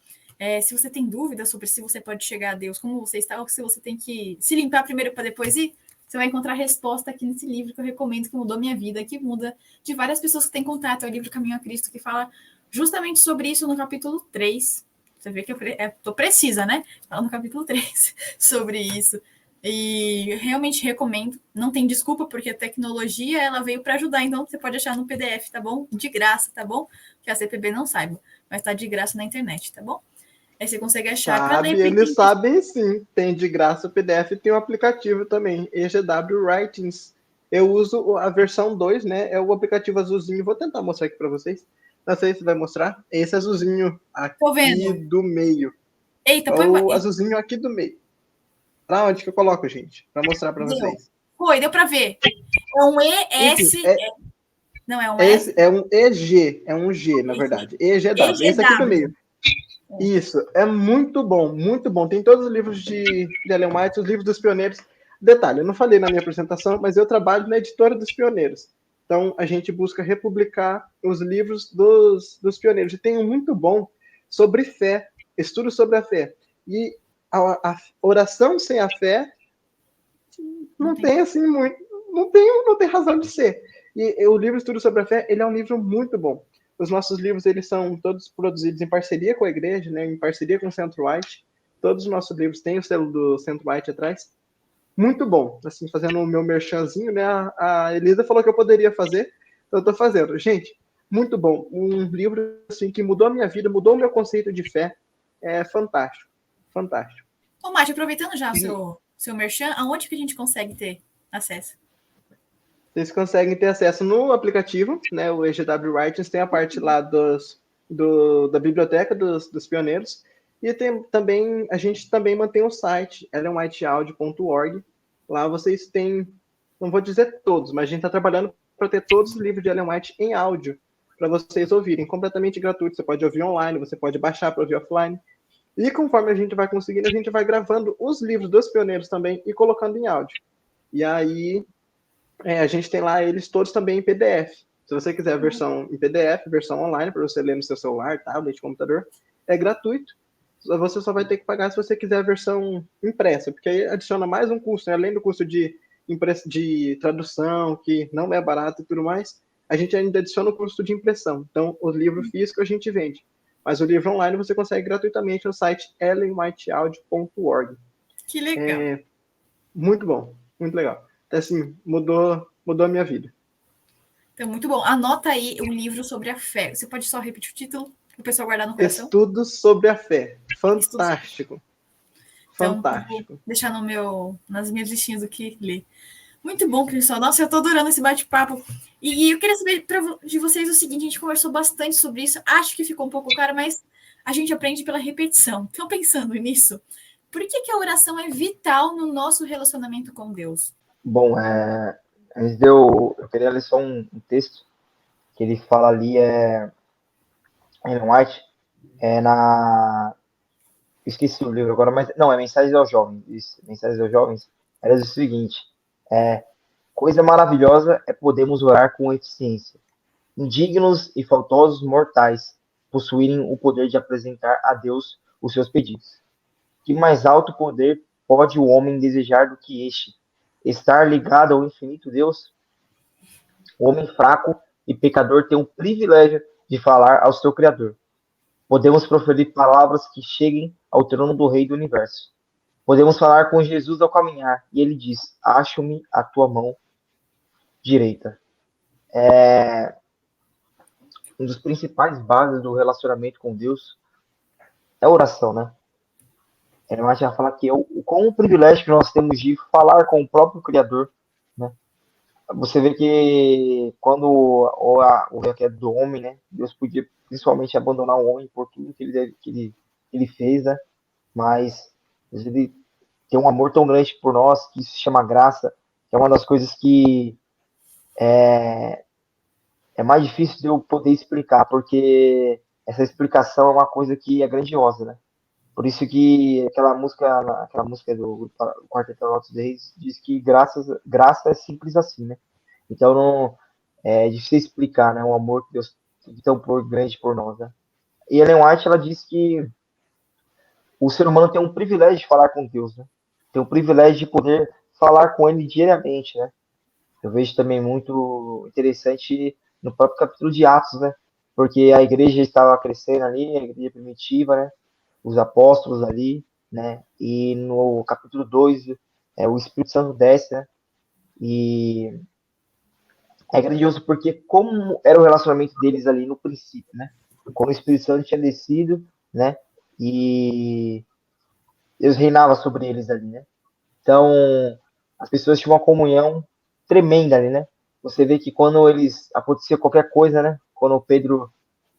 se você tem dúvidas sobre se você pode chegar a Deus como você está, ou se você tem que se limpar primeiro para depois ir, você vai encontrar resposta aqui nesse livro que eu recomendo, que mudou minha vida, que muda de várias pessoas que têm contato. É o livro Caminho a Cristo, que fala justamente sobre isso no capítulo 3. Você vê que eu tô precisa, né? Fala no capítulo 3 sobre isso. E realmente recomendo. Não tem desculpa, porque a tecnologia ela veio para ajudar. Então, você pode achar no PDF, tá bom? De graça, tá bom? Que a CPB não saiba, mas tá de graça na internet, tá bom? Aí você consegue achar para ler. Eles sabem sim. Tem de graça o PDF, tem um aplicativo também, EGW Writings. Eu uso a versão 2, né? É o aplicativo azulzinho. Vou tentar mostrar aqui para vocês. Não sei se vai mostrar. Esse azulzinho aqui do meio. Eita, põe o azulzinho aqui do meio. Pra onde que eu coloco, gente? Para mostrar para vocês. Foi, deu para ver. É um ES. Enfim, Não, é um S. é um EG, é um G, na verdade. EGW, esse aqui do meio. Isso, é muito bom, muito bom. Tem todos os livros de Ellen White, os livros dos pioneiros. Detalhe, eu não falei na minha apresentação, mas eu trabalho na editora dos pioneiros. Então, a gente busca republicar os livros dos pioneiros. E tem um muito bom sobre fé, estudo sobre a fé. E a oração sem a fé não tem assim muito, não tem razão de ser. E o livro Estudo sobre a Fé, ele é um livro muito bom. Os nossos livros, eles são todos produzidos em parceria com a igreja, né, em parceria com o Centro White. Todos os nossos livros têm o selo do Centro White atrás. Muito bom. Assim, fazendo o meu merchanzinho, né, a Elisa falou que eu poderia fazer, então eu estou fazendo. Gente, muito bom. Um livro assim, que mudou a minha vida, mudou o meu conceito de fé. É fantástico. Fantástico. Ô, Márcio, aproveitando já o seu merchan, aonde que a gente consegue ter acesso? Vocês conseguem ter acesso no aplicativo, né? O EGW Writings tem a parte lá da biblioteca dos pioneiros. E também, a gente também mantém o site, ellenwhiteaudio.org. Lá vocês têm, não vou dizer todos, mas a gente está trabalhando para ter todos os livros de Ellen White em áudio, para vocês ouvirem, completamente gratuito. Você pode ouvir online, você pode baixar para ouvir offline. E conforme a gente vai conseguindo, a gente vai gravando os livros dos pioneiros também e colocando em áudio. E aí, a gente tem lá eles todos também em PDF. Se você quiser a versão em PDF, versão online, para você ler no seu celular, tablet, computador, é gratuito. Você só vai ter que pagar se você quiser a versão impressa, porque aí adiciona mais um custo, né? Além do custo de tradução, que não é barato e tudo mais, a gente ainda adiciona o custo de impressão. Então, o livro físico a gente vende, mas o livro online você consegue gratuitamente no site ellenwhiteaudio.org. Que legal. Muito bom, muito legal. Então, assim, mudou a minha vida. Então, muito bom. Anota aí o livro sobre a fé. Você pode só repetir o título para o pessoal guardar no coração? Estudos sobre a fé. Fantástico. Então, Fantástico. vou deixar nas minhas listinhas do que ler. Muito bom, pessoal. Nossa, eu tô adorando esse bate-papo. E eu queria saber de vocês o seguinte, a gente conversou bastante sobre isso. Acho que ficou um pouco claro, mas a gente aprende pela repetição. Então, pensando nisso, por que a oração é vital no nosso relacionamento com Deus? Bom, antes de eu queria ler só um texto que ele fala ali, Ellen White, esqueci o livro agora, mas não, é Mensagens aos Jovens. Isso, Mensagens aos Jovens. Era o seguinte: coisa maravilhosa é podermos orar com eficiência. Indignos e faltosos mortais possuírem o poder de apresentar a Deus os seus pedidos. Que mais alto poder pode o homem desejar do que este? Estar ligado ao infinito Deus? O homem fraco e pecador tem o privilégio de falar ao seu Criador. Podemos proferir palavras que cheguem ao trono do Rei do Universo. Podemos falar com Jesus ao caminhar, e ele diz: acho-me a tua mão direita. Um dos principais bases do relacionamento com Deus é a oração, né? Mas já fala que com o privilégio que nós temos de falar com o próprio Criador, né? Você vê que quando o requer do homem, né? Deus podia principalmente abandonar o homem por tudo que ele fez, né? Mas ele tem um amor tão grande por nós que se chama graça, que é uma das coisas que é mais difícil de eu poder explicar, porque essa explicação é uma coisa que é grandiosa, né? Por isso que aquela música do Quarteto Lotus Reis diz que graça é simples assim, né? Então não é difícil explicar, né? O amor que Deus tem tão grande por nós, né? E Ellen White, ela diz que o ser humano tem um privilégio de falar com Deus, né? Tem um privilégio de poder falar com Ele diariamente, né? Eu vejo também muito interessante no próprio capítulo de Atos, né? Porque a igreja estava crescendo ali, a igreja primitiva, né? Os apóstolos ali, né? E no capítulo 2, o Espírito Santo desce, né? E é grandioso porque como era o relacionamento deles ali no princípio, né? Como o Espírito Santo tinha descido, né? E Deus reinava sobre eles ali, né? Então, as pessoas tinham uma comunhão tremenda ali, né? Você vê que quando acontecia qualquer coisa, né? Quando Pedro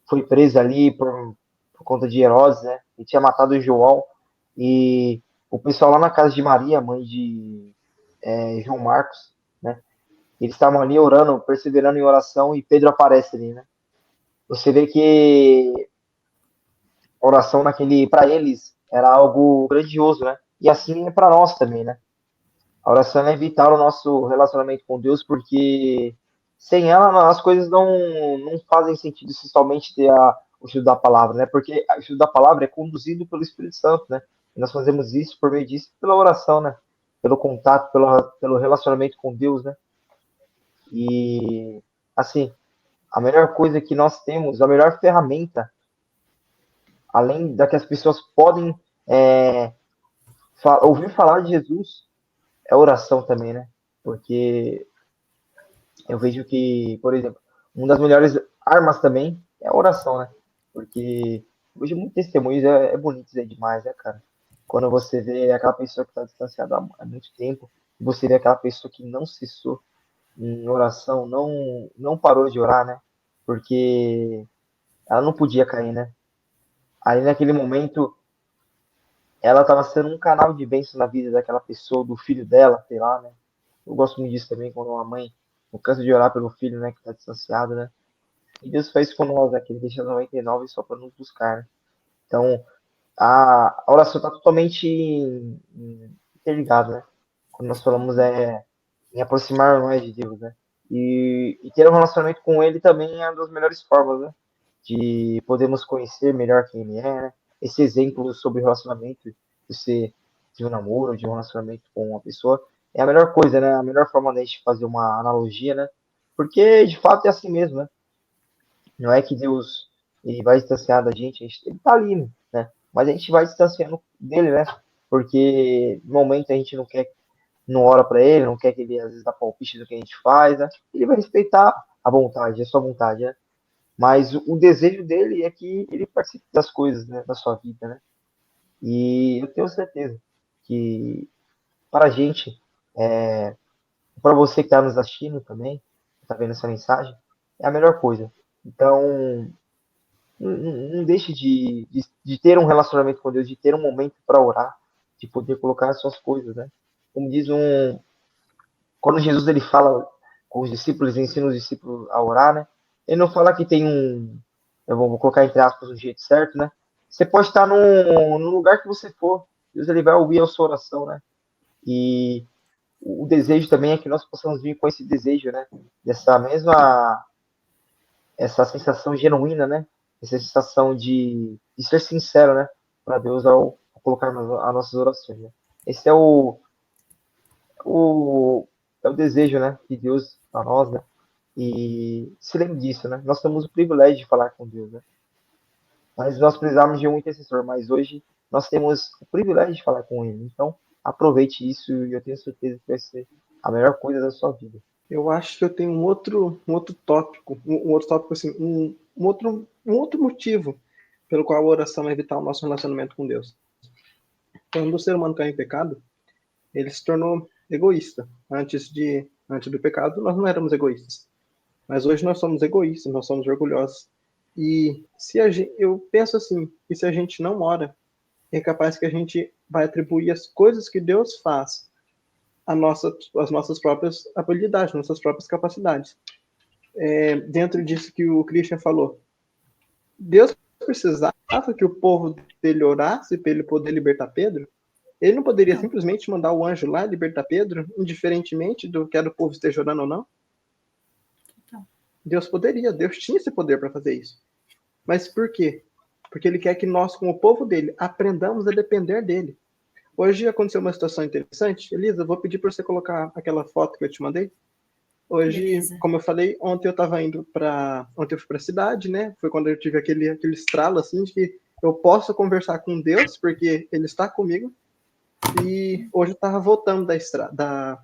foi preso ali por conta de Herodes, né? Ele tinha matado o João, e o pessoal lá na casa de Maria, mãe de João Marcos, né? Eles estavam ali orando, perseverando em oração, e Pedro aparece ali, né? Você vê que a oração para eles, era algo grandioso, né? E assim é para nós também, né? A oração é vital no nosso relacionamento com Deus, porque sem ela as coisas não fazem sentido se somente ter o estudo da palavra, né? Porque o estudo da palavra é conduzido pelo Espírito Santo, né? E nós fazemos isso por meio disso, pela oração, né? Pelo contato, pelo relacionamento com Deus, né? E, assim, a melhor coisa que nós temos, a melhor ferramenta, além da que as pessoas podem é, ouvir falar de Jesus, é a oração também, né? Porque eu vejo que, por exemplo, uma das melhores armas também é a oração, né? Porque eu vejo muitos testemunhos, é bonito isso aí demais, né, cara? Quando você vê aquela pessoa que está distanciada há muito tempo, e você vê aquela pessoa que não cessou em oração, não parou de orar, né? Porque ela não podia cair, né? Aí naquele momento ela estava sendo um canal de bênção na vida daquela pessoa, do filho dela, sei lá, né? Eu gosto muito disso também, quando uma mãe não cansa de orar pelo filho, né, que está distanciado, né? E Deus faz isso com nós, né, que ele deixa 99 só para nos buscar, né? Então, a oração está totalmente interligada, né? Quando nós falamos em aproximar nós de Deus, né? E ter um relacionamento com Ele também é uma das melhores formas, né? De podermos conhecer melhor quem Ele é, né? Esse exemplo sobre relacionamento, de um namoro, de um relacionamento com uma pessoa, é a melhor coisa, né? A melhor forma da gente fazer uma analogia, né? Porque, de fato, é assim mesmo, né? Não é que Deus ele vai distanciar da gente, ele tá ali, né? Mas a gente vai distanciando dele, né? Porque no momento a gente não ora para ele, não quer que ele às vezes dá palpite do que a gente faz, né? Ele vai respeitar a vontade, a sua vontade, né? Mas o desejo dele é que ele participe das coisas, né, da sua vida, né? E eu tenho certeza que para a gente, para você que está nos assistindo também, está vendo essa mensagem, é a melhor coisa. Então, não deixe de ter um relacionamento com Deus, de ter um momento para orar, de poder colocar as suas coisas, né? Como diz quando Jesus ele fala com os discípulos, ensina os discípulos a orar, né? Ele não fala que tem eu vou colocar entre aspas do jeito certo, né? Você pode estar no lugar que você for, Deus ele vai ouvir a sua oração, né? E o desejo também é que nós possamos vir com esse desejo, né? Dessa mesma essa sensação genuína, né? Essa sensação de ser sincero, né? Para Deus ao colocar as nossas orações. Né? Esse o, é o desejo, né? De Deus para nós, né? E se lembre disso, né? Nós temos o privilégio de falar com Deus, né? Mas nós precisamos de um intercessor, mas hoje nós temos o privilégio de falar com Ele. Então, aproveite isso e eu tenho certeza que vai ser a melhor coisa da sua vida. Eu acho que eu tenho um outro tópico, assim, um outro motivo pelo qual a oração é vital no nosso relacionamento com Deus. Quando o ser humano cai em pecado, ele se tornou egoísta. Antes do pecado, nós não éramos egoístas. Mas hoje nós somos egoístas, nós somos orgulhosos. E eu penso assim, que se a gente não ora, é capaz que a gente vai atribuir as coisas que Deus faz as nossas próprias habilidades, nossas próprias capacidades. Dentro disso que o Christian falou, Deus precisava que o povo dele orasse para ele poder libertar Pedro? Ele não poderia simplesmente mandar o anjo lá libertar Pedro, indiferentemente do que era o povo esteja orando ou não? Deus poderia, Deus tinha esse poder para fazer isso. Mas por quê? Porque ele quer que nós, como o povo dele, aprendamos a depender dele. Hoje aconteceu uma situação interessante. Elisa, vou pedir para você colocar aquela foto que eu te mandei. Hoje, beleza. Como eu falei, ontem eu fui para a cidade, né? Foi quando eu tive aquele estralo assim de que eu posso conversar com Deus porque ele está comigo. E hoje eu estava voltando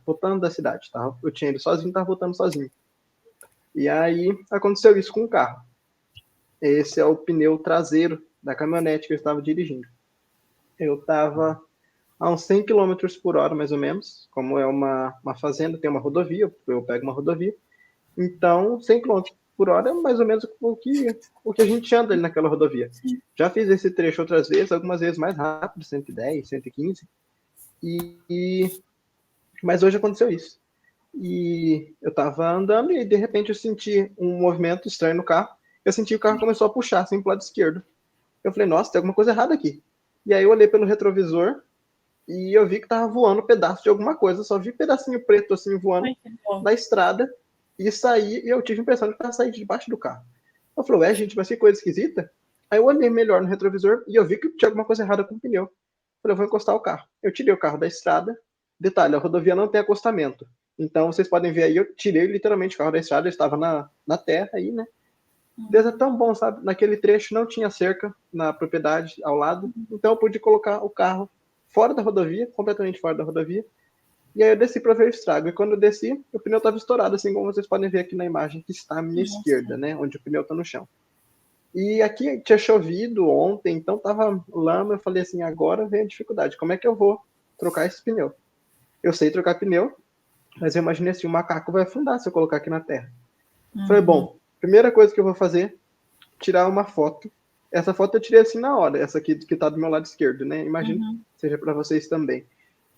voltando da cidade, tá? Eu tinha ido sozinho, estava voltando sozinho. E aí aconteceu isso com o carro. Esse é o pneu traseiro da caminhonete que eu estava dirigindo. Eu estava a uns 100 km por hora, mais ou menos. Como é uma fazenda, tem uma rodovia, eu pego uma rodovia. Então, 100 km por hora é mais ou menos o que a gente anda ali naquela rodovia. Já fiz esse trecho outras vezes, algumas vezes mais rápido, 110, 115. E Mas hoje aconteceu isso. E eu tava andando e de repente eu senti um movimento estranho no carro. Eu senti que o carro começou a puxar assim pro lado esquerdo. Eu falei, nossa, tem alguma coisa errada aqui. E aí eu olhei pelo retrovisor e eu vi que tava voando um pedaço de alguma coisa. Só vi um pedacinho preto assim voando na estrada e saí. E eu tive a impressão de que tava saindo debaixo do carro. Eu falei, ué, gente, mas que coisa esquisita. Aí eu olhei melhor no retrovisor e eu vi que tinha alguma coisa errada com o pneu. Eu falei, eu vou encostar o carro. Eu tirei o carro da estrada. Detalhe, a rodovia não tem acostamento. Então vocês podem ver aí, eu tirei literalmente o carro da estrada, eu estava na terra aí, né? Deus é tão bom, sabe? Naquele trecho não tinha cerca na propriedade ao lado, então eu pude colocar o carro fora da rodovia, completamente fora da rodovia. E aí eu desci para ver o estrago. E quando eu desci, o pneu estava estourado, assim como vocês podem ver aqui na imagem que está à minha esquerda, né? Onde o pneu está no chão. E aqui tinha chovido ontem, então tava lama. Eu falei assim, agora vem a dificuldade. Como é que eu vou trocar esse pneu? Eu sei trocar pneu, mas eu imaginei assim, o macaco vai afundar se eu colocar aqui na terra. Falei, bom, primeira coisa que eu vou fazer, tirar uma foto. Essa foto eu tirei assim na hora, essa aqui que tá do meu lado esquerdo, né? Imagino que seja para vocês também.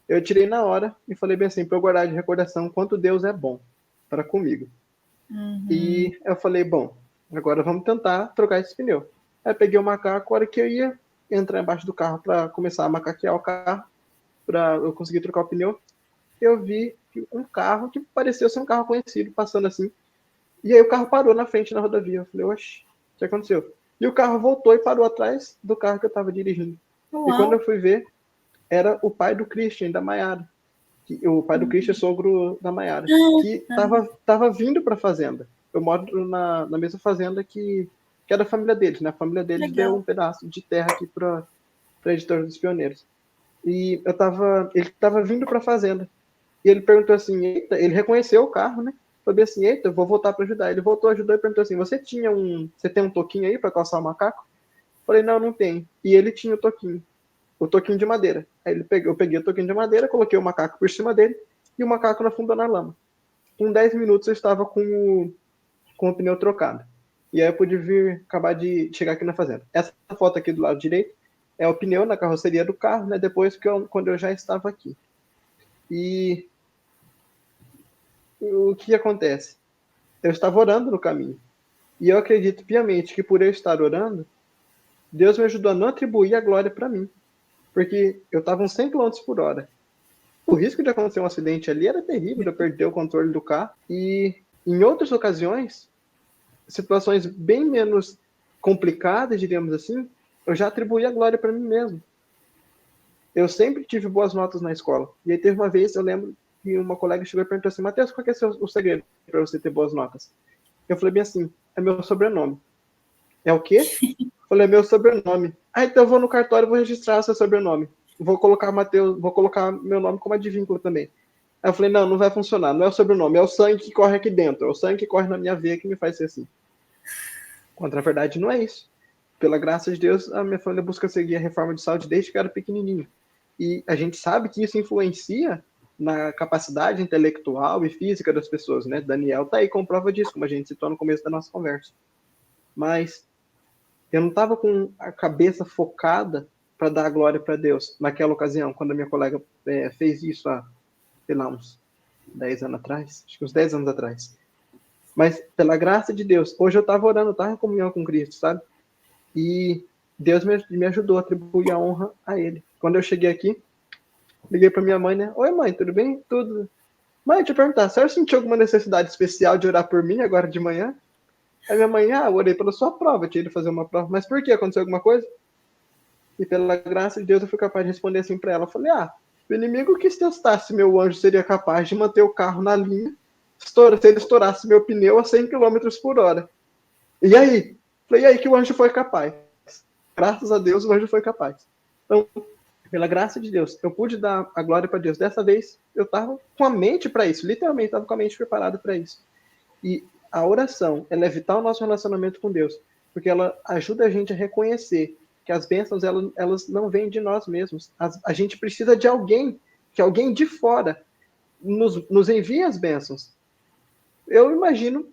Eu tirei na hora e falei bem assim, para eu guardar de recordação quanto Deus é bom para comigo. E eu falei, bom, agora vamos tentar trocar esse pneu. Aí eu peguei o macaco, a hora que eu ia entrar embaixo do carro para começar a macaquear o carro, para eu conseguir trocar o pneu, eu vi um carro que parecia ser um carro conhecido passando assim. E aí o carro parou na frente na rodovia. Eu falei, oxe, o que aconteceu? E o carro voltou e parou atrás do carro que eu estava dirigindo. Uau. E quando eu fui ver, era o pai do Christian, da Maiara. O pai do Christian é sogro da Maiara, que tava vindo para a fazenda. Eu moro na mesma fazenda que é da família deles, né? A família deles deu um pedaço de terra aqui para a Editora dos Pioneiros. E ele estava vindo para a fazenda. E ele perguntou assim, eita, ele reconheceu o carro, né? Falei assim, eita, eu vou voltar para ajudar. Ele voltou, ajudou e perguntou assim, você tem um toquinho aí para calçar o macaco? Falei, não tem. E ele tinha o toquinho de madeira. Aí eu peguei o toquinho de madeira, coloquei o macaco por cima dele e o macaco afundou na lama. Com 10 minutos eu estava com o pneu trocado. E aí eu pude acabar de chegar aqui na fazenda. Essa foto aqui do lado direito é o pneu na carroceria do carro, né? Depois quando eu já estava aqui. E o que acontece? Eu estava orando no caminho. E eu acredito piamente que por eu estar orando, Deus me ajudou a não atribuir a glória para mim. Porque eu estava uns 100 km por hora. O risco de acontecer um acidente ali era terrível, de eu perder o controle do carro. E em outras ocasiões, situações bem menos complicadas, diríamos assim, eu já atribuí a glória para mim mesmo. Eu sempre tive boas notas na escola. E aí teve uma vez, eu lembro, que uma colega chegou e perguntou assim, Matheus, qual que é o segredo para você ter boas notas? Eu falei bem assim, é meu sobrenome. É o quê? Eu falei, é meu sobrenome. Ah, então eu vou no cartório e vou registrar seu sobrenome. Vou colocar Matheus, vou colocar meu nome como advíncula também. Aí eu falei, não vai funcionar, não é o sobrenome, é o sangue que corre aqui dentro, é o sangue que corre na minha veia que me faz ser assim. Quando na verdade não é isso. Pela graça de Deus, a minha família busca seguir a reforma de saúde desde que era pequenininho. E a gente sabe que isso influencia na capacidade intelectual e física das pessoas, né? Daniel tá aí com prova disso, como a gente citou no começo da nossa conversa. Mas eu não estava com a cabeça focada para dar a glória para Deus naquela ocasião, quando a minha colega fez isso há, sei lá, uns 10 anos atrás, acho que uns 10 anos atrás. Mas pela graça de Deus, hoje eu estava orando, eu estava em comunhão com Cristo, sabe? E Deus me ajudou a atribuir a honra a Ele. Quando eu cheguei aqui, liguei para minha mãe, né? Oi, mãe, tudo bem? Tudo. Mãe, deixa eu perguntar, a senhora sentiu alguma necessidade especial de orar por mim agora de manhã? Aí minha mãe, eu orei pela sua prova, tinha ido fazer uma prova. Mas por que? Aconteceu alguma coisa? E pela graça de Deus eu fui capaz de responder assim para ela. Eu falei, o inimigo quis testar se meu anjo seria capaz de manter o carro na linha se ele estourasse meu pneu a 100 km por hora. E aí? Falei, e aí que o anjo foi capaz. Graças a Deus o anjo foi capaz. Então, pela graça de Deus, eu pude dar a glória para Deus. Dessa vez, eu estava com a mente para isso. Literalmente, estava com a mente preparada para isso. E a oração, ela é vital no nosso relacionamento com Deus. Porque ela ajuda a gente a reconhecer que as bênçãos, elas não vêm de nós mesmos. A gente precisa de alguém, que alguém de fora nos envie as bênçãos. Eu imagino,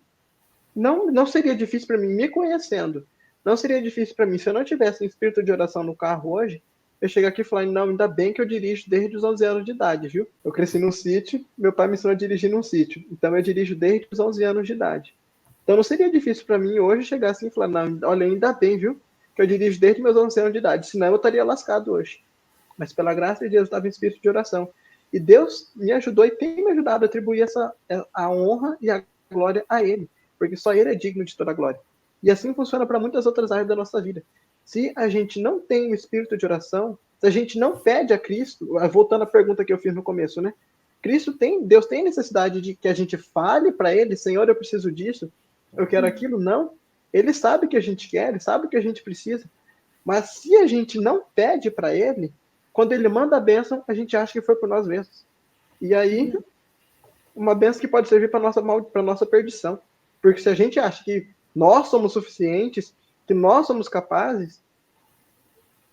não seria difícil para mim, me conhecendo, não seria difícil para mim, se eu não tivesse um espírito de oração no carro hoje, eu chegar aqui e falar, não, ainda bem que eu dirijo desde os 11 anos de idade, viu? Eu cresci num sítio, meu pai me ensinou a dirigir num sítio, então eu dirijo desde os 11 anos de idade. Então não seria difícil para mim hoje chegar assim e falar, não, olha, ainda bem, viu? Que eu dirijo desde meus 11 anos de idade, senão eu estaria lascado hoje. Mas pela graça de Deus, eu estava em espírito de oração. E Deus me ajudou e tem me ajudado a atribuir a honra e a glória a Ele, porque só Ele é digno de toda a glória. E assim funciona para muitas outras áreas da nossa vida. Se a gente não tem o espírito de oração, se a gente não pede a Cristo, voltando à pergunta que eu fiz no começo, né? Deus tem necessidade de que a gente fale para Ele, Senhor, eu preciso disso, eu quero aquilo? Não. Ele sabe o que a gente quer, Ele sabe o que a gente precisa. Mas se a gente não pede para Ele, quando Ele manda a bênção, a gente acha que foi por nós mesmos. E aí, uma bênção que pode servir para nossa perdição. Porque se a gente acha que nós somos suficientes, que nós somos capazes,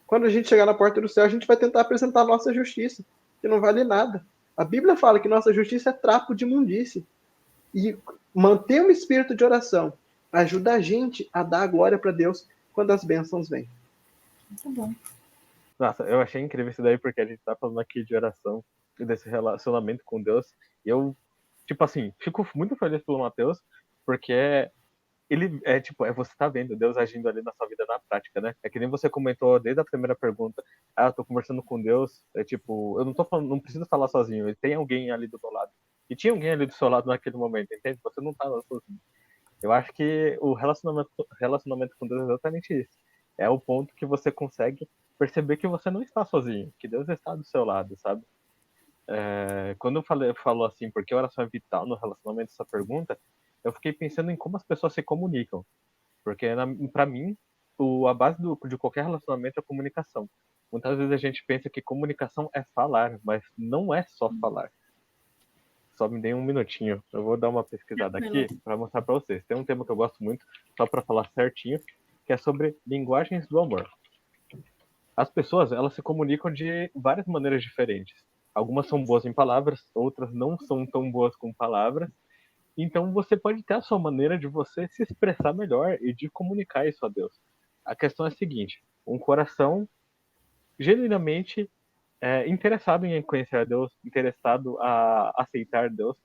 quando a gente chegar na porta do céu, a gente vai tentar apresentar a nossa justiça, que não vale nada. A Bíblia fala que nossa justiça é trapo de imundície. E manter um espírito de oração ajuda a gente a dar a glória para Deus quando as bênçãos vêm. Muito bom. Nossa, eu achei incrível isso daí, porque a gente tá falando aqui de oração e desse relacionamento com Deus. E eu, tipo assim, fico muito feliz pelo Mateus, porque ele você tá vendo Deus agindo ali na sua vida na prática, né? É que nem você comentou desde a primeira pergunta. Ah, eu tô conversando com Deus, eu não tô falando, não preciso falar sozinho, tem alguém ali do meu lado. E tinha alguém ali do seu lado naquele momento, entende? Você não tá lá sozinho. Eu acho que o relacionamento com Deus é exatamente isso. É o ponto que você consegue perceber que você não está sozinho, que Deus está do seu lado, sabe? Quando falou assim, porque oração é vital no relacionamento, essa pergunta, eu fiquei pensando em como as pessoas se comunicam. Porque, para mim, a base de qualquer relacionamento é a comunicação. Muitas vezes a gente pensa que comunicação é falar, mas não é só falar. Só me dê um minutinho. Eu vou dar uma pesquisada aqui para mostrar para vocês. Tem um tema que eu gosto muito, só para falar certinho, que é sobre linguagens do amor. As pessoas, elas se comunicam de várias maneiras diferentes. Algumas são boas em palavras, outras não são tão boas com palavras. Então você pode ter a sua maneira de você se expressar melhor e de comunicar isso a Deus. A questão é a seguinte: um coração genuinamente interessado em conhecer a Deus, interessado a aceitar Deus,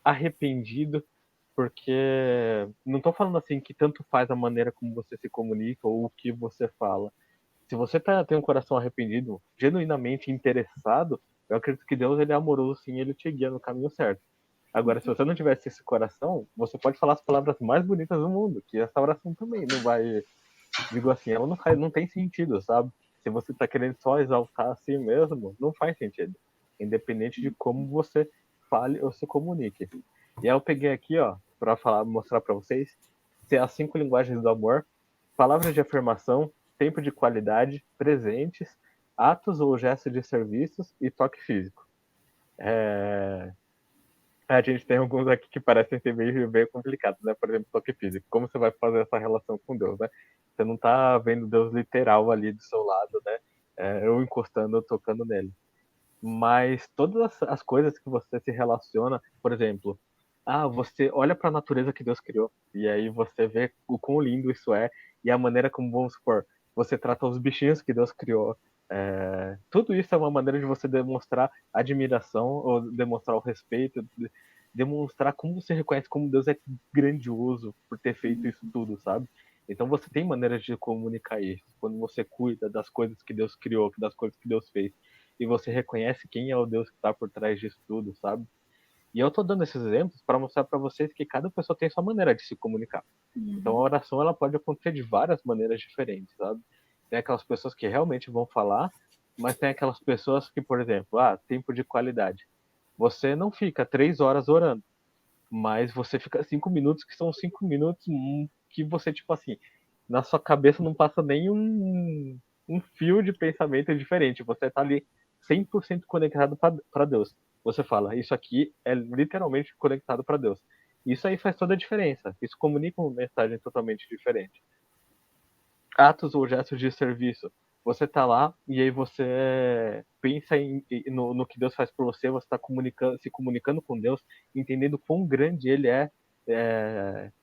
arrependido, porque não estou falando assim que tanto faz a maneira como você se comunica ou o que você fala. Se você tem um coração arrependido, genuinamente interessado, eu acredito que Deus ele é amoroso, sim, ele te guia no caminho certo. Agora, se você não tivesse esse coração, você pode falar as palavras mais bonitas do mundo, que essa oração também não vai, digo assim, ela não tem sentido, sabe? Se você está querendo só exaltar a si mesmo, não faz sentido. Independente de como você fale ou se comunique. E aí eu peguei aqui, ó, para mostrar para vocês, as 5 linguagens do amor, palavras de afirmação, tempo de qualidade, presentes, atos ou gestos de serviços e toque físico. A gente tem alguns aqui que parecem ser meio complicados, né? Por exemplo, toque físico. Como você vai fazer essa relação com Deus, né? Você não tá vendo Deus literal ali do seu lado, né? Eu encostando, eu tocando nele. Mas todas as coisas que você se relaciona, por exemplo, você olha para a natureza que Deus criou, e aí você vê o quão lindo isso é, e a maneira como, vamos supor, você trata os bichinhos que Deus criou. Tudo isso é uma maneira de você demonstrar admiração, ou demonstrar o respeito, demonstrar como você reconhece como Deus é grandioso por ter feito isso tudo, sabe? Então você tem maneiras de comunicar isso, quando você cuida das coisas que Deus criou, das coisas que Deus fez e você reconhece quem é o Deus que está por trás disso tudo, sabe? E eu tô dando esses exemplos para mostrar para vocês que cada pessoa tem sua maneira de se comunicar. Então a oração ela pode acontecer de várias maneiras diferentes, sabe? Tem aquelas pessoas que realmente vão falar, mas tem aquelas pessoas que, por exemplo, tempo de qualidade. Você não fica 3 horas orando, mas você fica 5 minutos, que são 5 minutos que você, tipo assim, na sua cabeça não passa nem um fio de pensamento diferente. Você tá ali 100% conectado para Deus. Você fala, isso aqui é literalmente conectado para Deus. Isso aí faz toda a diferença. Isso comunica uma mensagem totalmente diferente. Atos ou gestos de serviço. Você tá lá e aí você pensa no que Deus faz por você, você está se comunicando com Deus, entendendo quão grande Ele é,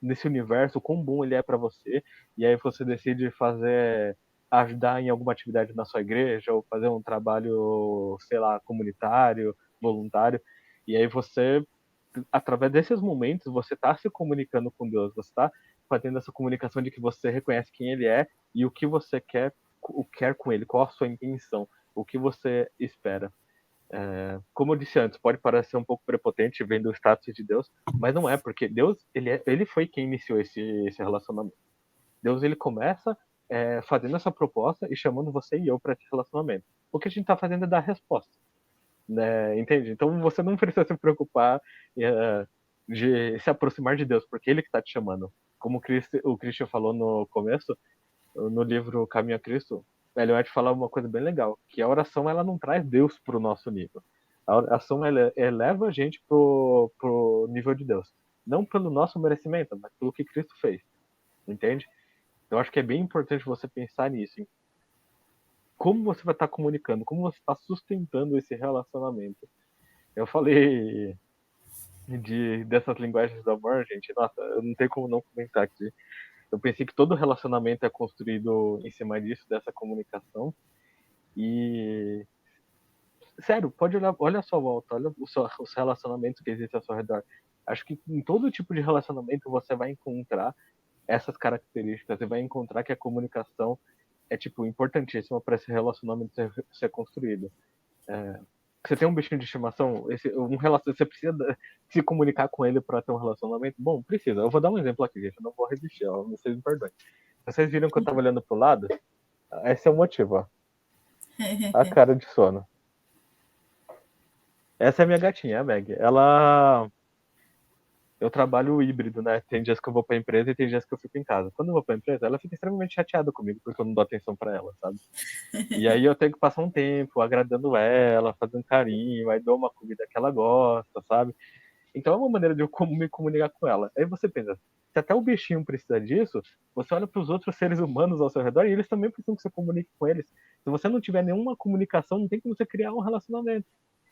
nesse universo, quão bom Ele é para você, e aí você decide fazer ajudar em alguma atividade na sua igreja ou fazer um trabalho, sei lá, comunitário, voluntário. E aí você, através desses momentos, você está se comunicando com Deus, você está fazendo essa comunicação de que você reconhece quem Ele é e o que você quer com Ele, qual a sua intenção, o que você espera. Como eu disse antes, pode parecer um pouco prepotente vendo o status de Deus, mas não é, porque Deus, ele foi quem iniciou esse relacionamento. Deus, ele começa fazendo essa proposta e chamando você e eu para esse relacionamento. O que a gente está fazendo é dar resposta, né? Entende? Então você não precisa se preocupar de se aproximar de Deus, porque Ele que está te chamando. Como o Christian falou no começo, no livro Caminho a Cristo, Ellen White fala uma coisa bem legal, que a oração ela não traz Deus para o nosso nível. A oração ela eleva a gente pro nível de Deus. Não pelo nosso merecimento, mas pelo que Cristo fez. Entende? Eu acho que é bem importante você pensar nisso. Hein? Como você vai estar comunicando, como você está sustentando esse relacionamento. Eu falei dessas linguagens do amor, gente. Nossa, eu não tenho como não comentar aqui. Eu pensei que todo relacionamento é construído em cima disso, dessa comunicação. E, sério, pode olhar, olha a sua volta, olha os relacionamentos que existem ao seu redor. Acho que em todo tipo de relacionamento você vai encontrar essas características. Você vai encontrar que a comunicação é, tipo, importantíssima para esse relacionamento ser construído. Você tem um bichinho de estimação, você precisa se comunicar com ele para ter um relacionamento? Bom, precisa. Eu vou dar um exemplo aqui, gente. Eu não vou resistir, ó, vocês me perdoem. Vocês viram que eu tava olhando pro lado? Esse é o motivo, ó. A cara de sono. Essa é a minha gatinha, a Meg. Eu trabalho híbrido, né? Tem dias que eu vou pra empresa e tem dias que eu fico em casa. Quando eu vou pra empresa, ela fica extremamente chateada comigo porque eu não dou atenção pra ela, sabe? E aí eu tenho que passar um tempo agradando ela, fazendo carinho, aí dou uma comida que ela gosta, sabe? Então é uma maneira de eu me comunicar com ela. Aí você pensa, se até o bichinho precisa disso, você olha para os outros seres humanos ao seu redor e eles também precisam que você comunique com eles. Se você não tiver nenhuma comunicação, não tem como você criar um relacionamento.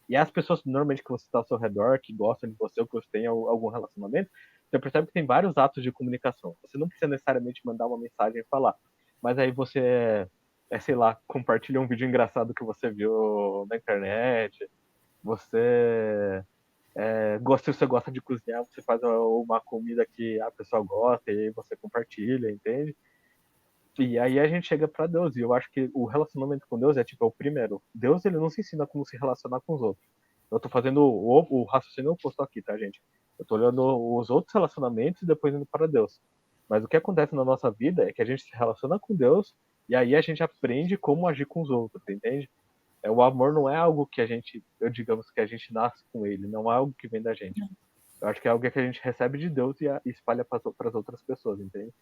E as pessoas normalmente que você está ao seu redor, que gostam de você ou que você tem algum relacionamento, você percebe que tem vários atos de comunicação. Você não precisa necessariamente mandar uma mensagem e falar. Mas aí você, sei lá, compartilha um vídeo engraçado que você viu na internet. Você se você gosta de cozinhar, você faz uma comida que a pessoa gosta e aí você compartilha, entende? E aí a gente chega para Deus, e eu acho que o relacionamento com Deus é tipo, é o primeiro. Deus, ele não se ensina como se relacionar com os outros. Eu tô fazendo o raciocínio oposto aqui, tá, gente? Eu tô olhando os outros relacionamentos e depois indo para Deus. Mas o que acontece na nossa vida é que a gente se relaciona com Deus e aí a gente aprende como agir com os outros, entende? O amor não é algo que digamos que a gente nasce com ele, não é algo que vem da gente. Eu acho que é algo que a gente recebe de Deus e espalha para as outras pessoas, entende?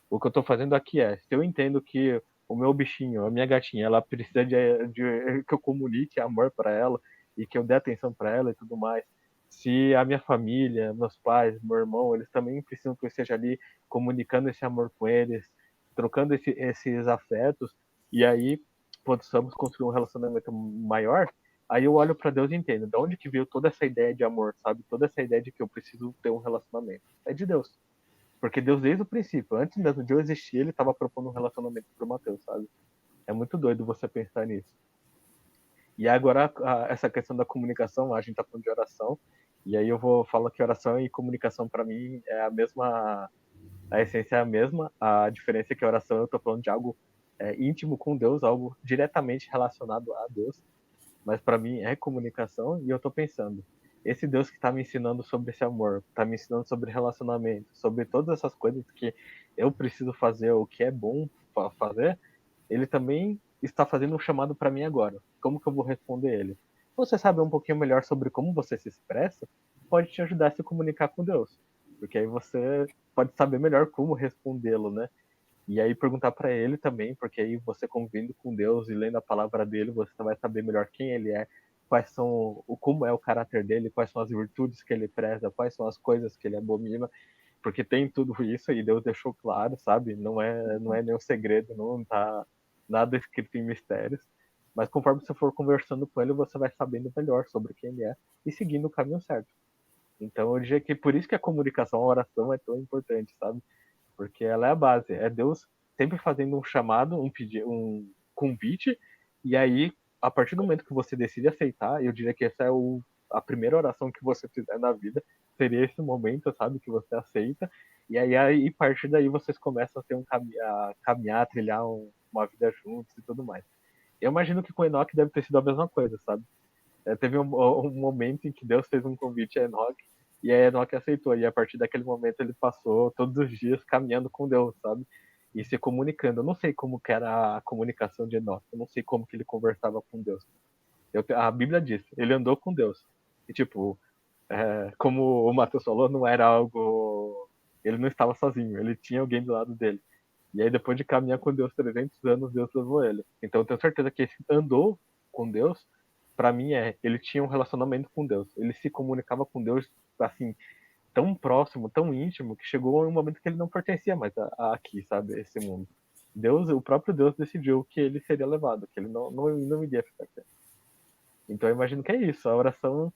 O que eu estou fazendo aqui se eu entendo que o meu bichinho, a minha gatinha, ela precisa de que eu comunique amor para ela e que eu dê atenção para ela e tudo mais. Se a minha família, meus pais, meu irmão, eles também precisam que eu esteja ali comunicando esse amor com eles, trocando esses afetos, e aí possamos construir um relacionamento maior, aí eu olho para Deus e entendo de onde que veio toda essa ideia de amor, sabe? Toda essa ideia de que eu preciso ter um relacionamento. É de Deus. Porque Deus, desde o princípio, antes mesmo de eu existir, ele estava propondo um relacionamento pro Mateus, sabe? É muito doido você pensar nisso. E agora, essa questão da comunicação, a gente tá falando de oração, e aí eu vou falar que oração e comunicação, para mim, é a mesma, a essência é a mesma, a diferença é que a oração eu tô falando de algo íntimo com Deus, algo diretamente relacionado a Deus, mas para mim é comunicação, e eu tô pensando, esse Deus que está me ensinando sobre esse amor, está me ensinando sobre relacionamento, sobre todas essas coisas que eu preciso fazer, o que é bom fazer, ele também está fazendo um chamado para mim agora. Como que eu vou responder ele? Você sabe um pouquinho melhor sobre como você se expressa, pode te ajudar a se comunicar com Deus, porque aí você pode saber melhor como respondê-lo, né? E aí perguntar para ele também, porque aí você convivendo com Deus e lendo a palavra dele, você vai saber melhor quem ele é, quais são, como é o caráter dele, quais são as virtudes que ele preza, quais são as coisas que ele abomina, porque tem tudo isso e Deus deixou claro, sabe? Não é nenhum segredo, não tá nada escrito em mistérios. Mas conforme você for conversando com ele, você vai sabendo melhor sobre quem ele é e seguindo o caminho certo. Então eu diria que por isso que a comunicação, a oração é tão importante, sabe? Porque ela é a base, é Deus sempre fazendo um chamado, um convite, e aí, a partir do momento que você decide aceitar, eu diria que essa é a primeira oração que você fizer na vida, seria esse momento, sabe, que você aceita, e aí a partir daí vocês começam a ter a caminhar, a trilhar uma vida juntos e tudo mais. Eu imagino que com Enoque deve ter sido a mesma coisa, sabe? Teve um momento em que Deus fez um convite a Enoque, e aí Enoque aceitou, e a partir daquele momento ele passou todos os dias caminhando com Deus, sabe? E se comunicando. Eu não sei como que era a comunicação de Enoque, eu não sei como que ele conversava com Deus. A Bíblia diz, ele andou com Deus. E tipo, como o Matheus falou, não era algo... Ele não estava sozinho, ele tinha alguém do lado dele. E aí depois de caminhar com Deus 300 anos, Deus levou ele. Então eu tenho certeza que esse andou com Deus, para mim ele tinha um relacionamento com Deus. Ele se comunicava com Deus, assim, tão próximo, tão íntimo, que chegou um momento que ele não pertencia mais aqui, sabe, a esse mundo. Deus, o próprio Deus decidiu que ele seria levado, que ele não iria ficar aqui. Então eu imagino que é isso, a oração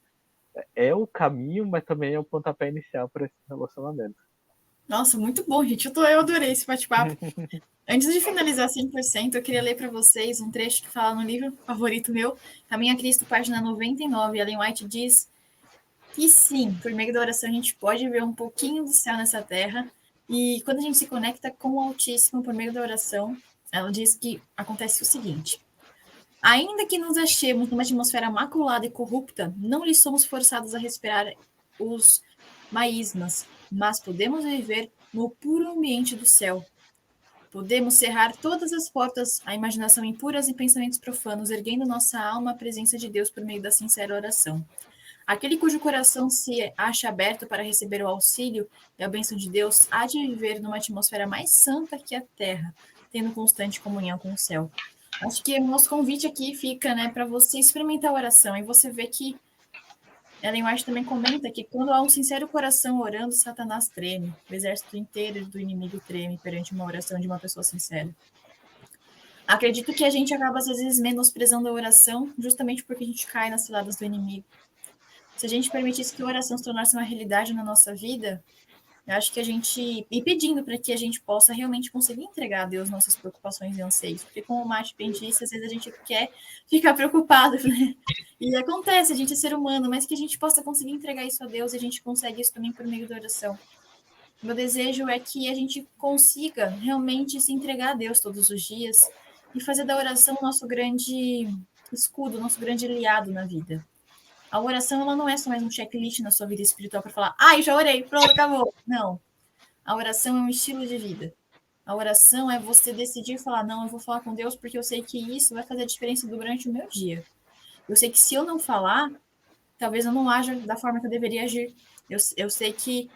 é o caminho, mas também é o pontapé inicial para esse relacionamento. Nossa, muito bom, gente. Eu adorei esse bate-papo. Antes de finalizar 100%, eu queria ler para vocês um trecho que fala no livro favorito meu, Caminho a Cristo, página 99. Ellen White diz que sim, por meio da oração a gente pode ver um pouquinho do céu nessa terra, e quando a gente se conecta com o Altíssimo por meio da oração, ela diz que acontece o seguinte: ainda que nos achemos numa atmosfera maculada e corrupta, não lhe somos forçados a respirar os maísmas, mas podemos viver no puro ambiente do céu. Podemos cerrar todas as portas à imaginação impuras e pensamentos profanos, erguendo nossa alma à presença de Deus por meio da sincera oração. Aquele cujo coração se acha aberto para receber o auxílio e a bênção de Deus há de viver numa atmosfera mais santa que a terra, tendo constante comunhão com o céu. Acho que o nosso convite aqui fica, né, para você experimentar a oração, e você vê que Ellen White também comenta que quando há um sincero coração orando, Satanás treme, o exército inteiro do inimigo treme perante uma oração de uma pessoa sincera. Acredito que a gente acaba, às vezes, menosprezando a oração justamente porque a gente cai nas ciladas do inimigo. Se a gente permitisse que a oração se tornasse uma realidade na nossa vida, eu acho que a gente... E pedindo para que a gente possa realmente conseguir entregar a Deus nossas preocupações e anseios. Porque, como o Mate bem disse, às vezes a gente quer ficar preocupado, né? E acontece, a gente é ser humano, mas que a gente possa conseguir entregar isso a Deus, e a gente consegue isso também por meio da oração. Meu desejo é que a gente consiga realmente se entregar a Deus todos os dias e fazer da oração o nosso grande escudo, nosso grande aliado na vida. A oração, ela não é só mais um checklist na sua vida espiritual para falar, já orei, pronto, acabou. Não. A oração é um estilo de vida. A oração é você decidir falar, não, eu vou falar com Deus porque eu sei que isso vai fazer a diferença durante o meu dia. Eu sei que se eu não falar, talvez eu não haja da forma que eu deveria agir. Eu sei que...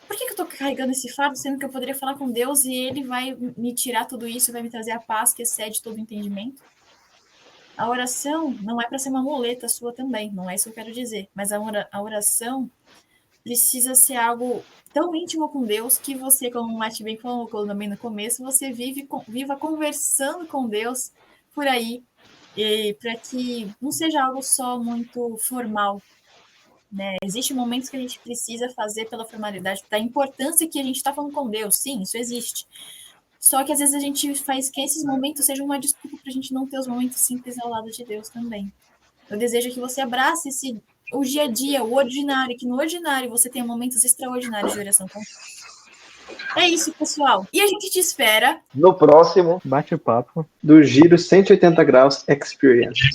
Por que eu estou carregando esse fardo, sendo que eu poderia falar com Deus e Ele vai me tirar tudo isso, vai me trazer a paz que excede todo o entendimento? A oração não é para ser uma muleta sua também, não é isso que eu quero dizer. Mas a oração precisa ser algo tão íntimo com Deus que você, como o Mate bem colocou também no começo, você viva conversando com Deus por aí, para que não seja algo só muito formal, né? Existem momentos que a gente precisa fazer pela formalidade, da importância que a gente está falando com Deus, sim, isso existe. Só que às vezes a gente faz que esses momentos sejam uma desculpa para a gente não ter os momentos simples ao lado de Deus também. Eu desejo que você abrace o dia a dia, o ordinário, que no ordinário você tenha momentos extraordinários de oração com Deus. É isso, pessoal. E a gente te espera no próximo bate-papo do Giro 180 Graus Experience.